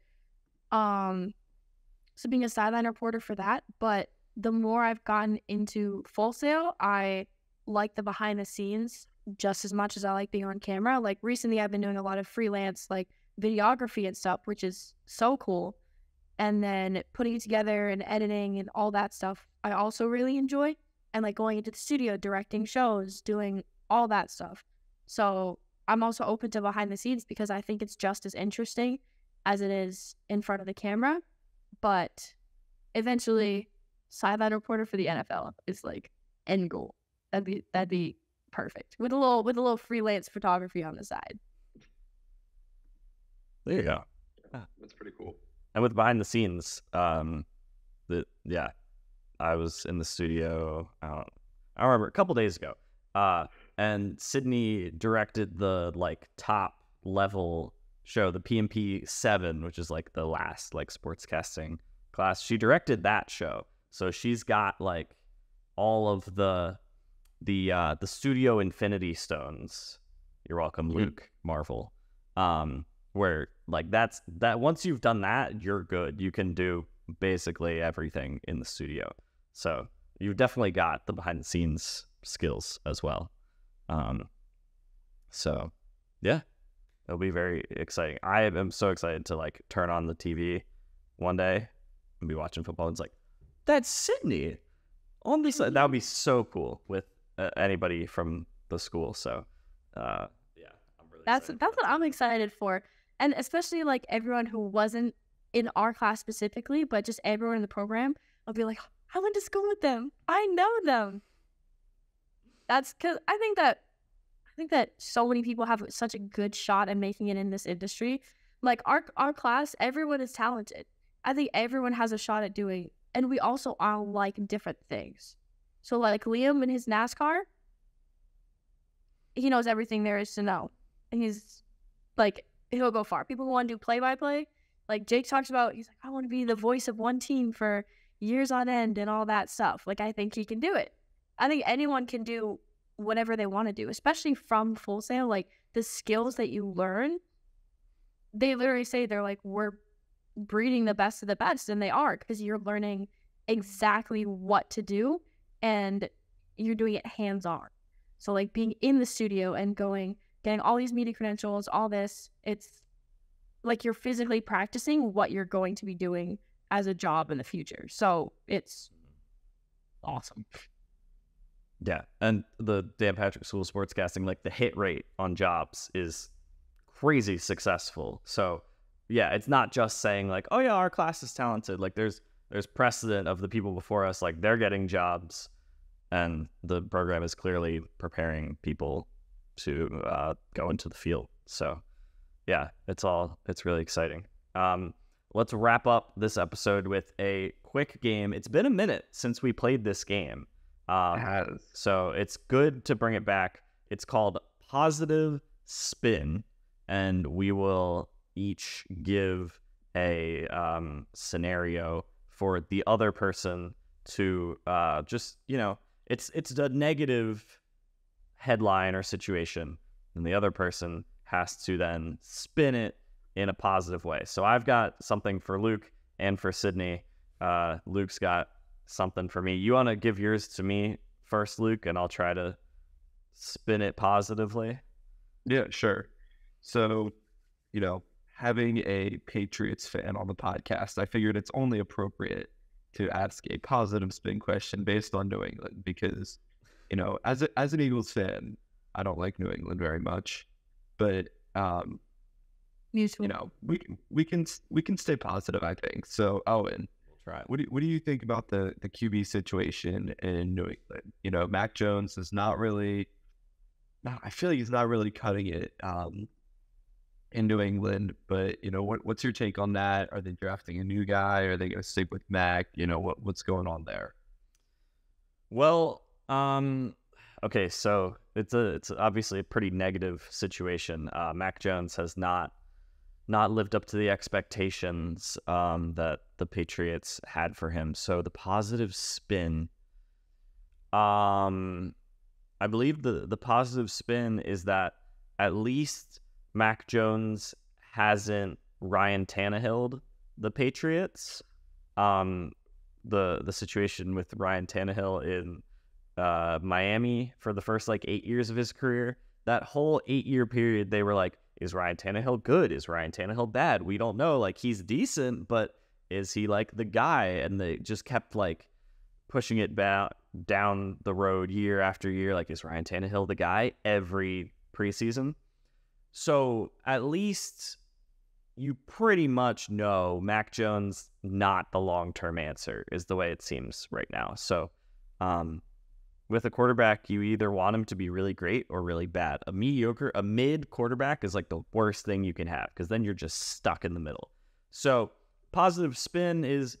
So being a sideline reporter for that, but the more I've gotten into Full Sail, I like the behind the scenes just as much as I like being on camera. Like recently I've been doing a lot of freelance like videography and stuff, which is so cool. And then putting it together and editing and all that stuff, I also really enjoy. And like going into the studio, directing shows, doing all that stuff. So I'm also open to behind the scenes because I think it's just as interesting as it is in front of the camera. But eventually, sideline reporter for the NFL is like end goal. That'd be perfect with a little freelance photography on the side. There you go. That's pretty cool. And with behind the scenes, I was in the studio. I don't remember, a couple days ago. And Sydney directed the like top level show, the PMP 7, which is like the last like sportscasting class. She directed that show, so she's got like all of the studio Infinity Stones. You're welcome, Luke. Marvel. Where like that once you've done that, you're good. You can do basically everything in the studio. So you've definitely got the behind the scenes skills as well. So yeah, it'll be very exciting. I am so excited to like turn on the TV one day and be watching football. It's like, that's Sydney on this. That would be so cool with anybody from the school. So yeah, I'm really that's what I'm excited for. And especially like everyone who wasn't in our class specifically, but just everyone in the program, I'll be like, I went to school with them. I know them. That's because I think that so many people have such a good shot at making it in this industry. Like our class, everyone is talented. I think everyone has a shot at doing, and we also all like different things. So like Liam in his NASCAR, he knows everything there is to know. And he's like, he'll go far. People who want to do play-by-play, like Jake talks about, he's like, I want to be the voice of one team for years on end and all that stuff. Like, I think he can do it. I think anyone can do whatever they want to do, especially from Full Sail. Like, the skills that you learn, they literally say they're like, we're breeding the best of the best, and they are, because you're learning exactly what to do, and you're doing it hands-on. So, like, being in the studio and getting all these media credentials, all this, it's like you're physically practicing what you're going to be doing as a job in the future. So it's awesome. Yeah, and the Dan Patrick School of Sportscasting, like the hit rate on jobs is crazy successful. So yeah, it's not just saying like, oh yeah, our class is talented. Like there's precedent of the people before us, like they're getting jobs, and the program is clearly preparing people to go into the field. So yeah, it's really exciting. Let's wrap up this episode with a quick game. It's been a minute since we played this game. So it's good to bring it back. It's called Positive Spin, and we will each give a scenario for the other person to just, it's the negative headline or situation, and the other person has to then spin it in a positive way. So I've got something for Luke and for Sydney. Luke's got something for me. You want to give yours to me first, Luke, and I'll try to spin it positively? Yeah, sure. So, having a Patriots fan on the podcast, I figured it's only appropriate to ask a positive spin question based on New England because, as an Eagles fan, I don't like New England very much, but Mutual. we can stay positive, I think. So, Owen, We'll try. what do you think about the QB situation in New England? Mac Jones is not really. I feel like he's not really cutting it in New England. But what's your take on that? Are they drafting a new guy? Are they going to stick with Mac? What's going on there? Well, okay, so it's obviously a pretty negative situation. Mac Jones has not lived up to the expectations that the Patriots had for him. So the positive spin, I believe the positive spin is that at least Mac Jones hasn't Ryan Tannehill'd the Patriots. The situation with Ryan Tannehill in Miami for the first 8 years of his career, that whole 8-year period, they were like, is Ryan Tannehill good? Is Ryan Tannehill bad? We don't know. He's decent, but is he the guy? And they just kept pushing it down the road year after year. Is Ryan Tannehill the guy every preseason? So at least you pretty much know Mac Jones not the long-term answer is the way it seems right now. So with a quarterback, you either want him to be really great or really bad. A mid quarterback is the worst thing you can have, because then you're just stuck in the middle. So positive spin is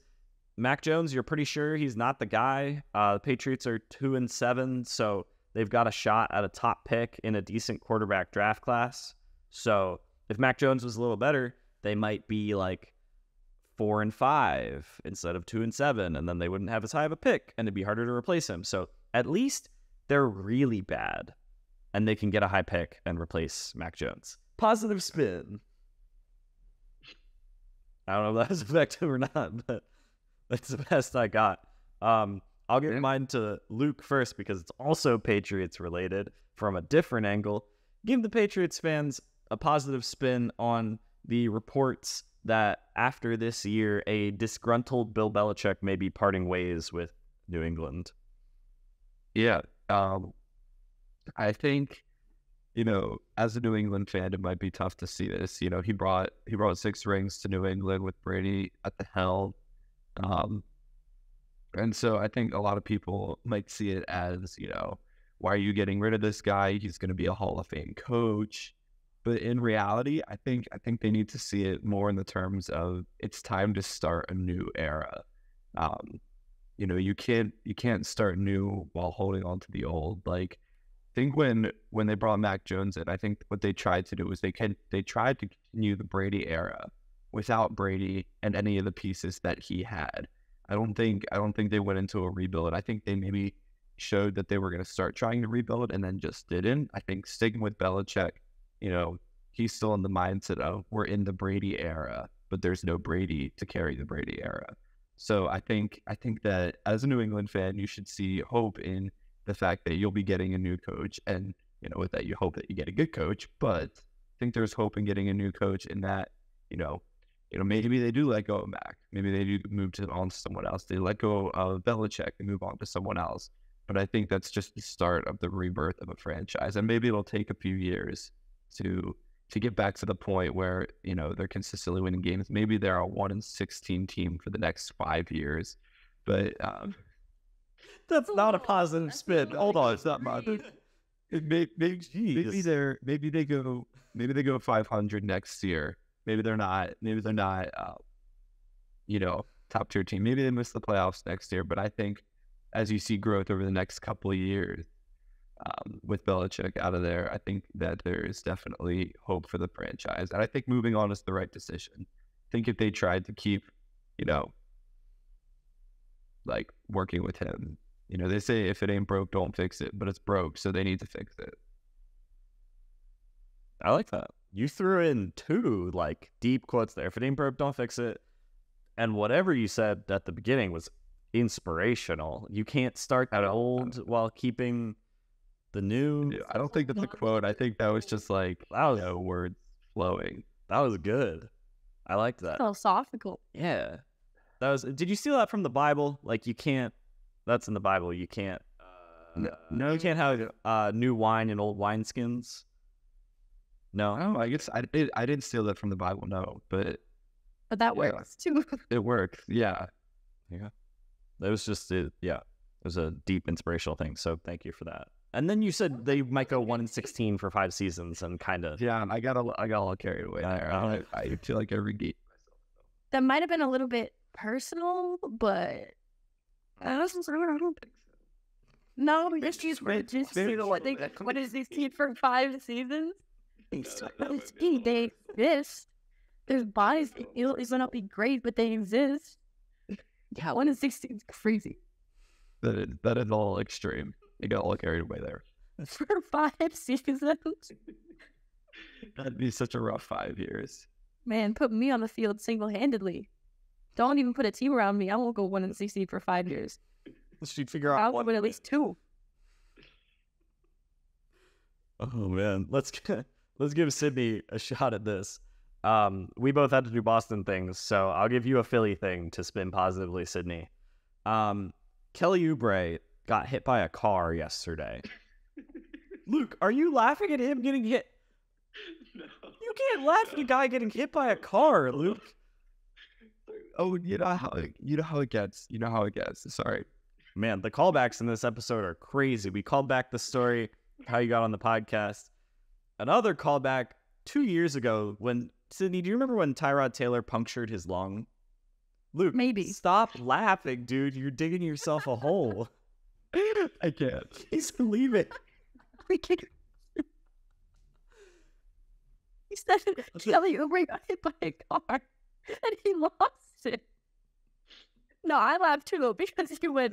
Mac Jones, you're pretty sure he's not the guy. The Patriots are 2-7, so they've got a shot at a top pick in a decent quarterback draft class. So if Mac Jones was a little better, they might be 4-5 instead of 2-7, and then they wouldn't have as high of a pick, and it'd be harder to replace him. So at least they're really bad, and they can get a high pick and replace Mac Jones. Positive spin. I don't know if that was effective or not, but that's the best I got. I'll give mine to Luke first, because it's also Patriots related from a different angle. Give the Patriots fans a positive spin on the reports that after this year, a disgruntled Bill Belichick may be parting ways with New England. Yeah. I think, as a New England fan, it might be tough to see this. He brought 6 rings to New England with Brady at the helm. And so I think a lot of people might see it as, why are you getting rid of this guy? He's going to be a Hall of Fame coach. But in reality, I think they need to see it more in the terms of it's time to start a new era. You can't start new while holding on to the old. I think when they brought Mac Jones in, I think what they tried to do was they tried to continue the Brady era without Brady and any of the pieces that he had. I don't think they went into a rebuild. I think they maybe showed that they were going to start trying to rebuild and then just didn't. I think sticking with Belichick, he's still in the mindset of we're in the Brady era, but there's no Brady to carry the Brady era. So I think that as a New England fan, you should see hope in the fact that you'll be getting a new coach, and with that you hope that you get a good coach. But I think there's hope in getting a new coach in that maybe they do let go of Mac, maybe they do move on to someone else. They let go of Belichick and move on to someone else. But I think that's just the start of the rebirth of a franchise, and maybe it'll take a few years to get back to the point where they're consistently winning games. Maybe they're a 1-16 team for the next 5 years, but that's not a positive spin. Hold on, it's not positive. Maybe they go 500 next year. Maybe they're not. Top tier team. Maybe they miss the playoffs next year. But I think as you see growth over the next couple of years, with Belichick out of there, I think that there is definitely hope for the franchise. And I think moving on is the right decision. I think if they tried to keep, working with him, they say if it ain't broke, don't fix it, but it's broke, so they need to fix it. I like that. You threw in 2 deep quotes there. If it ain't broke, don't fix it. And whatever you said at the beginning was inspirational. You can't start that old while keeping the new. I don't think that's a quote. I think that was just words flowing. That was good. I liked that. Philosophical. Yeah. That was. Did you steal that from the Bible? You can't. That's in the Bible. You can't. No, you can't have new wine in old wineskins. No. I guess I didn't steal that from the Bible. No, but that works too. It works. Yeah. Yeah. It was just it was a deep inspirational thing. So thank you for that. And then you said they might go 1-16 for 5 seasons and kind of. Yeah, I got a little carried away there. I feel like every game myself. That might have been a little bit personal, but I don't think so. No, just what is this team for 5 seasons? They exist. Their bodies, it might not be great, but they exist. Yeah, 1-16 is crazy. That is all extreme. They got all carried away there. For 5 seasons. That'd be such a rough 5 years. Man, put me on the field single-handedly. Don't even put a team around me. I won't go 1-16 for 5 years. She'd figure out I'll one. win at least 2. Oh man, let's give Sydney a shot at this. We both had to do Boston things, so I'll give you a Philly thing to spin positively, Sydney. Kelly Oubre got hit by a car yesterday. Luke, are you laughing at him getting hit? No. You can't laugh at a guy getting hit by a car, Luke. Oh, you know how it gets. You know how it gets. Sorry. Man, the callbacks in this episode are crazy. We called back the story, how you got on the podcast. Another callback 2 years ago when, Sydney, do you remember when Tyrod Taylor punctured his lung? Luke, Maybe. Stop laughing, dude. You're digging yourself a hole. I can't. Please believe it. We can't. He said Kelly Oubre got hit by a car and he lost it. No, I laughed too though because you went,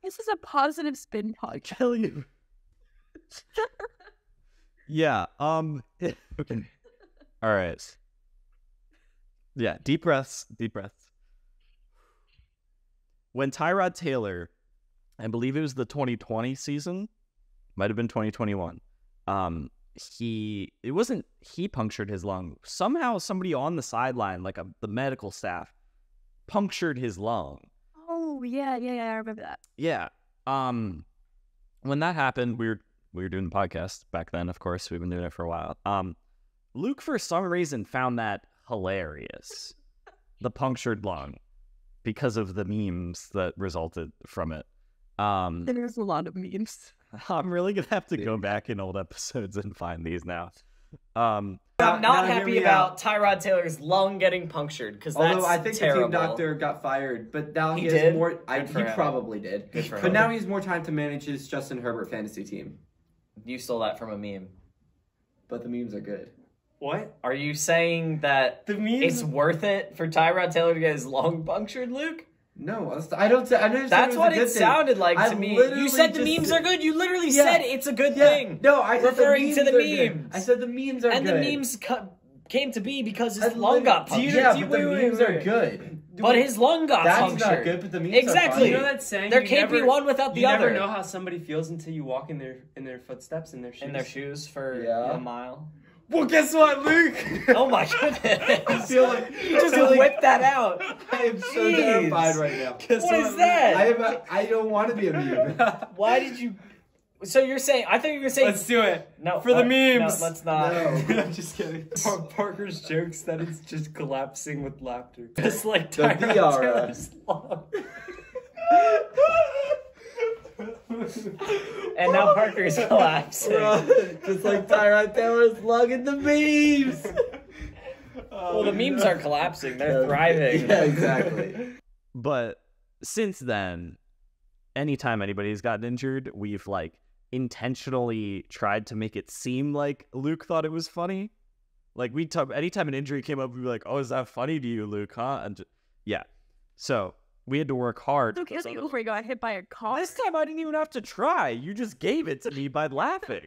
this is a positive spin podcast. Kelly. Yeah. Okay. All right. Yeah. Deep breaths. Deep breaths. When Tyrod Taylor, I believe it was the 2020 season, might have been 2021. He punctured his lung. Somehow somebody on the sideline, like the medical staff, punctured his lung. Oh yeah, I remember that. Yeah. When that happened, we were doing the podcast back then, of course. We've been doing it for a while. Luke, for some reason, found that hilarious. The punctured lung. Because of the memes that resulted from it. There's a lot of memes. I'm really going to have to go back in old episodes and find these now. I'm Now not hear happy me about out. Tyrod Taylor's lung getting punctured because that's Although I think terrible. the team doctor got fired, but now He he, did? has more. Good for He him. probably did. Good for But him. now he has more time to manage his Justin Herbert fantasy team. You stole that from a meme. But the memes are good. What? Are you saying that The memes? it's worth it for Tyrod Taylor to get his lung punctured, Luke? No, I don't. I never said That's it was what a it good thing. sounded like I to me. literally You said the just memes said- are good. You literally Yeah. said it's a good Yeah. thing. No, I said Referring the to memes the are good. memes. I said the memes are And good. the memes came to be because his I lung got literally- punctured. Yeah, but the memes are good. But his lung got That's punctured. not good, but the memes Exactly. are You fine. know that saying? There you can't be never- one without the you other. never know how somebody feels until you walk in their footsteps, in their shoes. In their shoes for Yeah. a mile. Well, guess what, Luke? Oh my goodness. I feel like You just whipped that out. I am so Jeez. terrified right now. Guess What is that? I don't want to be a meme. Why did you... So you're saying... I thought you were saying... Let's do it. No, for the no, memes. let's not. No. I'm just kidding. Parker's jokes that it's just collapsing with laughter. Just like The Tyrod Tiara. Taylor's lung. And now Parker's collapsing. Just like Tyrod Taylor's lung in the memes. Well, the memes are collapsing. They're thriving. Yeah, exactly. But since then, anytime anybody's gotten injured, we've intentionally tried to make it seem like Luke thought it was funny. Like anytime an injury came up, we'd be like, "Oh, is that funny to you, Luke?" Huh? And yeah, so we had to work hard. Luke Kelly Oubre got hit by a car. This time I didn't even have to try. You just gave it to me by laughing.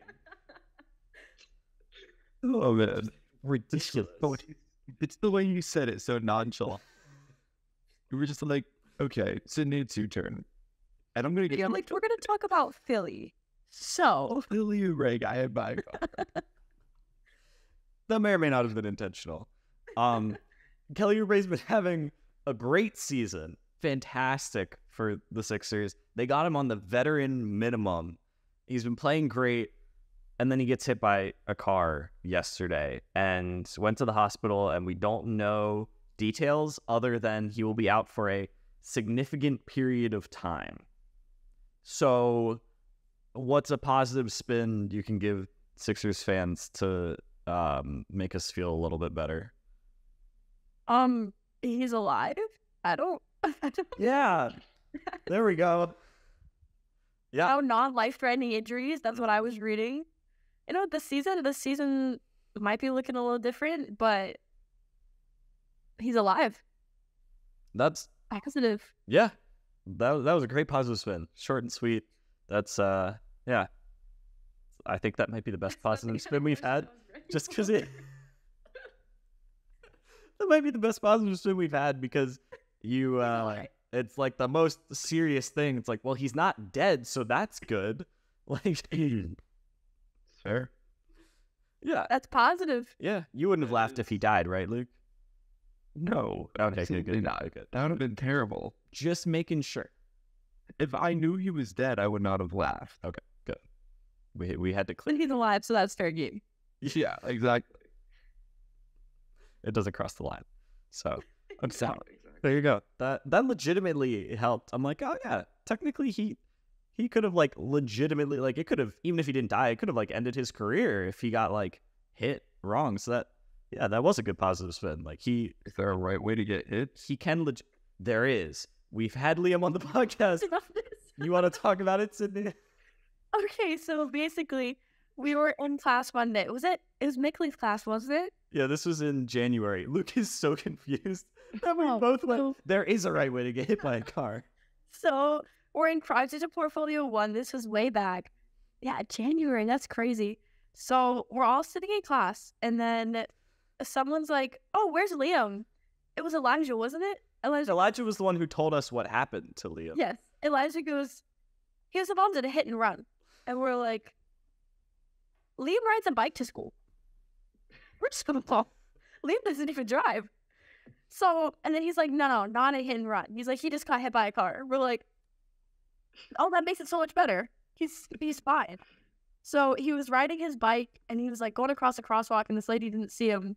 Oh man. Ridiculous. It's the way you said it so nonchalant. You were just like, okay, Sydney, it's your turn. And I'm gonna get You're like, we're gonna talk about Philly. So Philly Oubre guy at my car. That may or may not have been intentional. Kelly Oubre's been having a great season. Fantastic for the Sixers. They got him on the veteran minimum. He's been playing great. And then he gets hit by a car yesterday and went to the hospital, and we don't know details other than he will be out for a significant period of time. So what's a positive spin you can give Sixers fans to make us feel a little bit better? he's alive. I don't Yeah. There we go. Yeah. know, non-life-threatening injuries. That's what I was reading. You know, the season might be looking a little different, but he's alive. That's Positive. yeah. That was a great positive spin. Short and sweet. That's yeah. I think that might be the best positive spin we've had. just because it that might be the best positive spin we've had because you it's like the most serious thing. It's like, well, he's not dead, so that's good. Like, Fair. yeah, That's positive. yeah. You wouldn't have laughed if he died, right, Luke? No, Okay, absolutely good. not. That would have been terrible. Just making sure. If I knew he was dead, I would not have laughed. Okay, good. We had to But clear. he's alive, so that's fair game. Yeah, exactly. It doesn't cross the line. So Exactly. there you go. That legitimately helped. I'm like, oh yeah, technically he could have like legitimately like it could have, even if he didn't die, it could have like ended his career if he got like hit wrong. So that was a good positive spin. Like Is there a right way to get hit? he can there is. We've had Liam on the podcast. You want to talk about it, Sydney? Okay, so basically, we were in class one day. It was Mickley's class, wasn't it? Yeah, this was in January. Luke is so confused that we Oh, both went, so- there is a right way to get hit by a car. So we're in Project Portfolio 1. This was way back. Yeah, January. That's crazy. So we're all sitting in class, and then someone's like, oh, where's Liam? It was Elijah, wasn't it? Elijah was the one who told us what happened to Liam. Yes. Elijah goes, he was involved in a hit and run. And we're like, Liam rides a bike to school. We're just gonna fall. Liam doesn't even drive. So, and then he's like, no, not a hit and run. He's like, he just got hit by a car. We're like, oh, that makes it so much better. He's fine. So he was riding his bike and he was like going across a crosswalk and this lady didn't see him.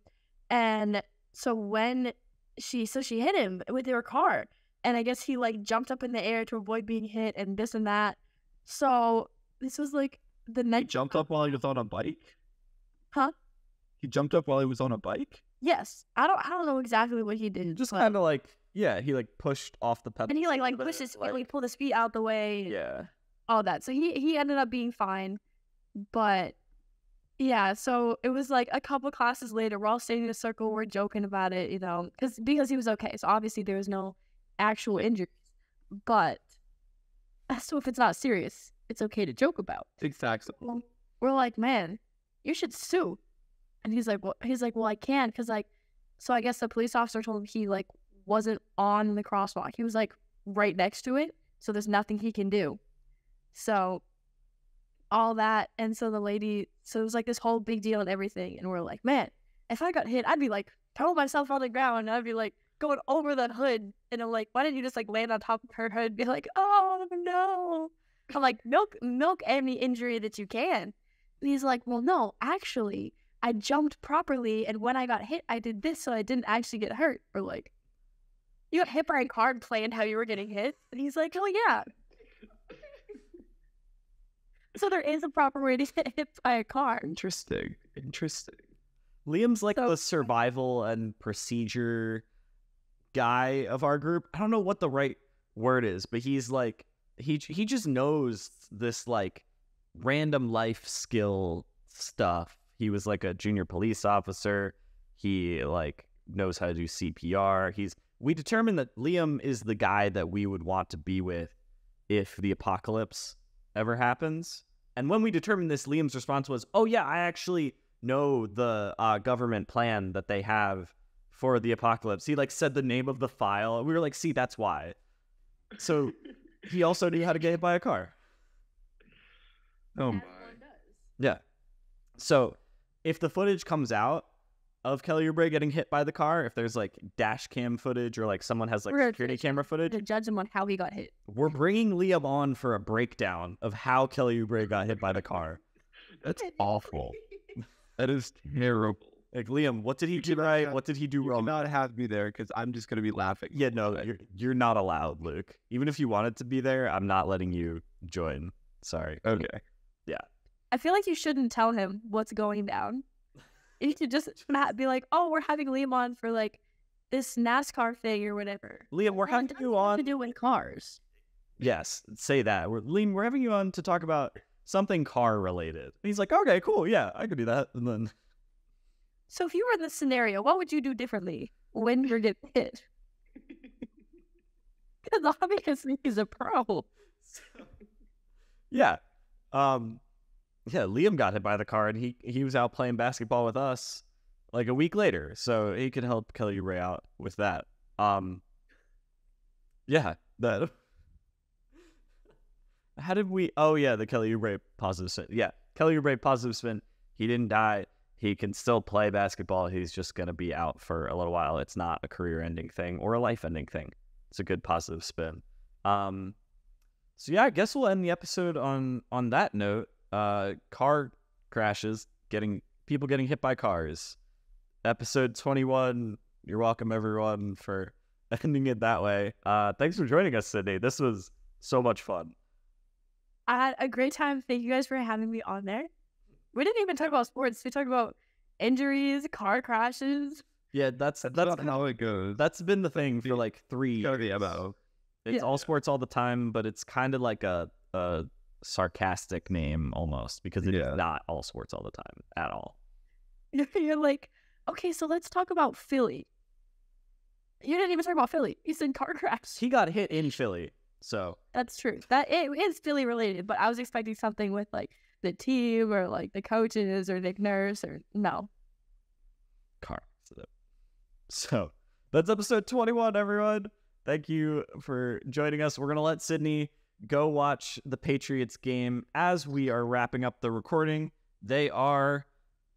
And so when she hit him with her car. And I guess he like jumped up in the air to avoid being hit and this and that. So this was like the He next. jumped up while he was on a bike? Huh? He jumped up while he was on a bike? Yes. I don't know exactly what he did. Just but- kind of like, yeah, he like pushed off the pedal. And he like pushed his feet, like pulled his feet out the way. Yeah. All that. So he ended up being fine. But yeah, so it was like a couple classes later, we're all sitting in a circle, we're joking about it, you know, because he was okay. So obviously there was no actual injuries. But so if it's not serious, it's okay to joke about. Exactly. We're like, man, you should sue. And he's like, well, I can, because like, so I guess the police officer told him he like wasn't on the crosswalk. He was like right next to it, so there's nothing he can do. So all that, and so the lady, so it was like this whole big deal and everything, and we're like, man, if I got hit, I'd be like throwing myself on the ground, and I'd be like going over the hood, and I'm like, why didn't you just like land on top of her hood and be like, oh no? I'm like, milk any injury that you can. And he's like, well, no, actually, I jumped properly, and when I got hit, I did this, so I didn't actually get hurt. Or like, you got hit by a car and planned how you were getting hit? And he's like, oh yeah. So there is a proper way to get hit by a car. Interesting. Liam's like So- the survival and procedure guy of our group. I don't know what the right word is, but he's like, he just knows this like random life skill stuff. He was like a junior police officer. He like knows how to do CPR. We determined that Liam is the guy that we would want to be with if the apocalypse ever happens. And when we determined this, Liam's response was, oh yeah, I actually know the government plan that they have for the apocalypse. He like said the name of the file. We were like, see, that's why. So he also knew how to get hit by a car. Oh my. Yeah. So if the footage comes out of Kelly Oubre getting hit by the car, if there's like dash cam footage or like someone has like We're security camera footage, To judge him on how he got hit. we're bringing Liam on for a breakdown of how Kelly Oubre got hit by the car. That's awful. That is terrible. Like, Liam, what did he do right? What did he do You wrong? cannot have me there because I'm just going to be laughing. Yeah, no, you're not allowed, Luke. Even if you wanted to be there, I'm not letting you join. Sorry. Okay. I feel like you shouldn't tell him what's going down. You should just not be like, oh, we're having Liam on for like this NASCAR thing or whatever. Liam, we're having you on. To do in cars. Yes, say that. Liam, we're having you on to talk about something car related. And he's like, okay, cool, yeah, I could do that. And then So if you were in this scenario, what would you do differently when you're getting hit? Because obviously he's a pro. yeah, Yeah, Liam got hit by the car, and he was out playing basketball with us like a week later, so he could help Kelly Oubre out with that. Yeah, that. How did we? Oh yeah, the Kelly Oubre positive spin. Yeah, Kelly Oubre positive spin. He didn't die. He can still play basketball. He's just gonna be out for a little while. It's not a career-ending thing or a life-ending thing. It's a good positive spin. So yeah, I guess we'll end the episode on that note. Car crashes, people getting hit by cars. Episode 21. You're welcome, everyone, for ending it that way. Thanks for joining us today. This was so much fun. I had a great time. Thank you guys for having me on there. We didn't even talk about sports. We talked about injuries, car crashes. Yeah, that's not how it goes. That's been the thing for like 3 It's gotta be MO. It's all sports all the time, but it's kind of like a sarcastic name almost, because it is not all sports all the time at all. You're like, okay, so let's talk about Philly. You didn't even talk about Philly. You said car crash. He got hit in Philly, so That's true. That it is Philly related, but I was expecting something with like the team or like the coaches or Nick Nurse or no. car accident. So that's episode 21, everyone. Thank you for joining us. We're gonna let Sydney go watch the Patriots game as we are wrapping up the recording. They are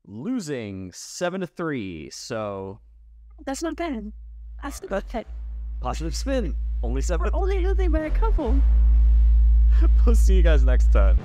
losing 7-3, so That's not bad. That's not bad. positive spin. Only 7. We're only losing by a couple. We'll see you guys next time.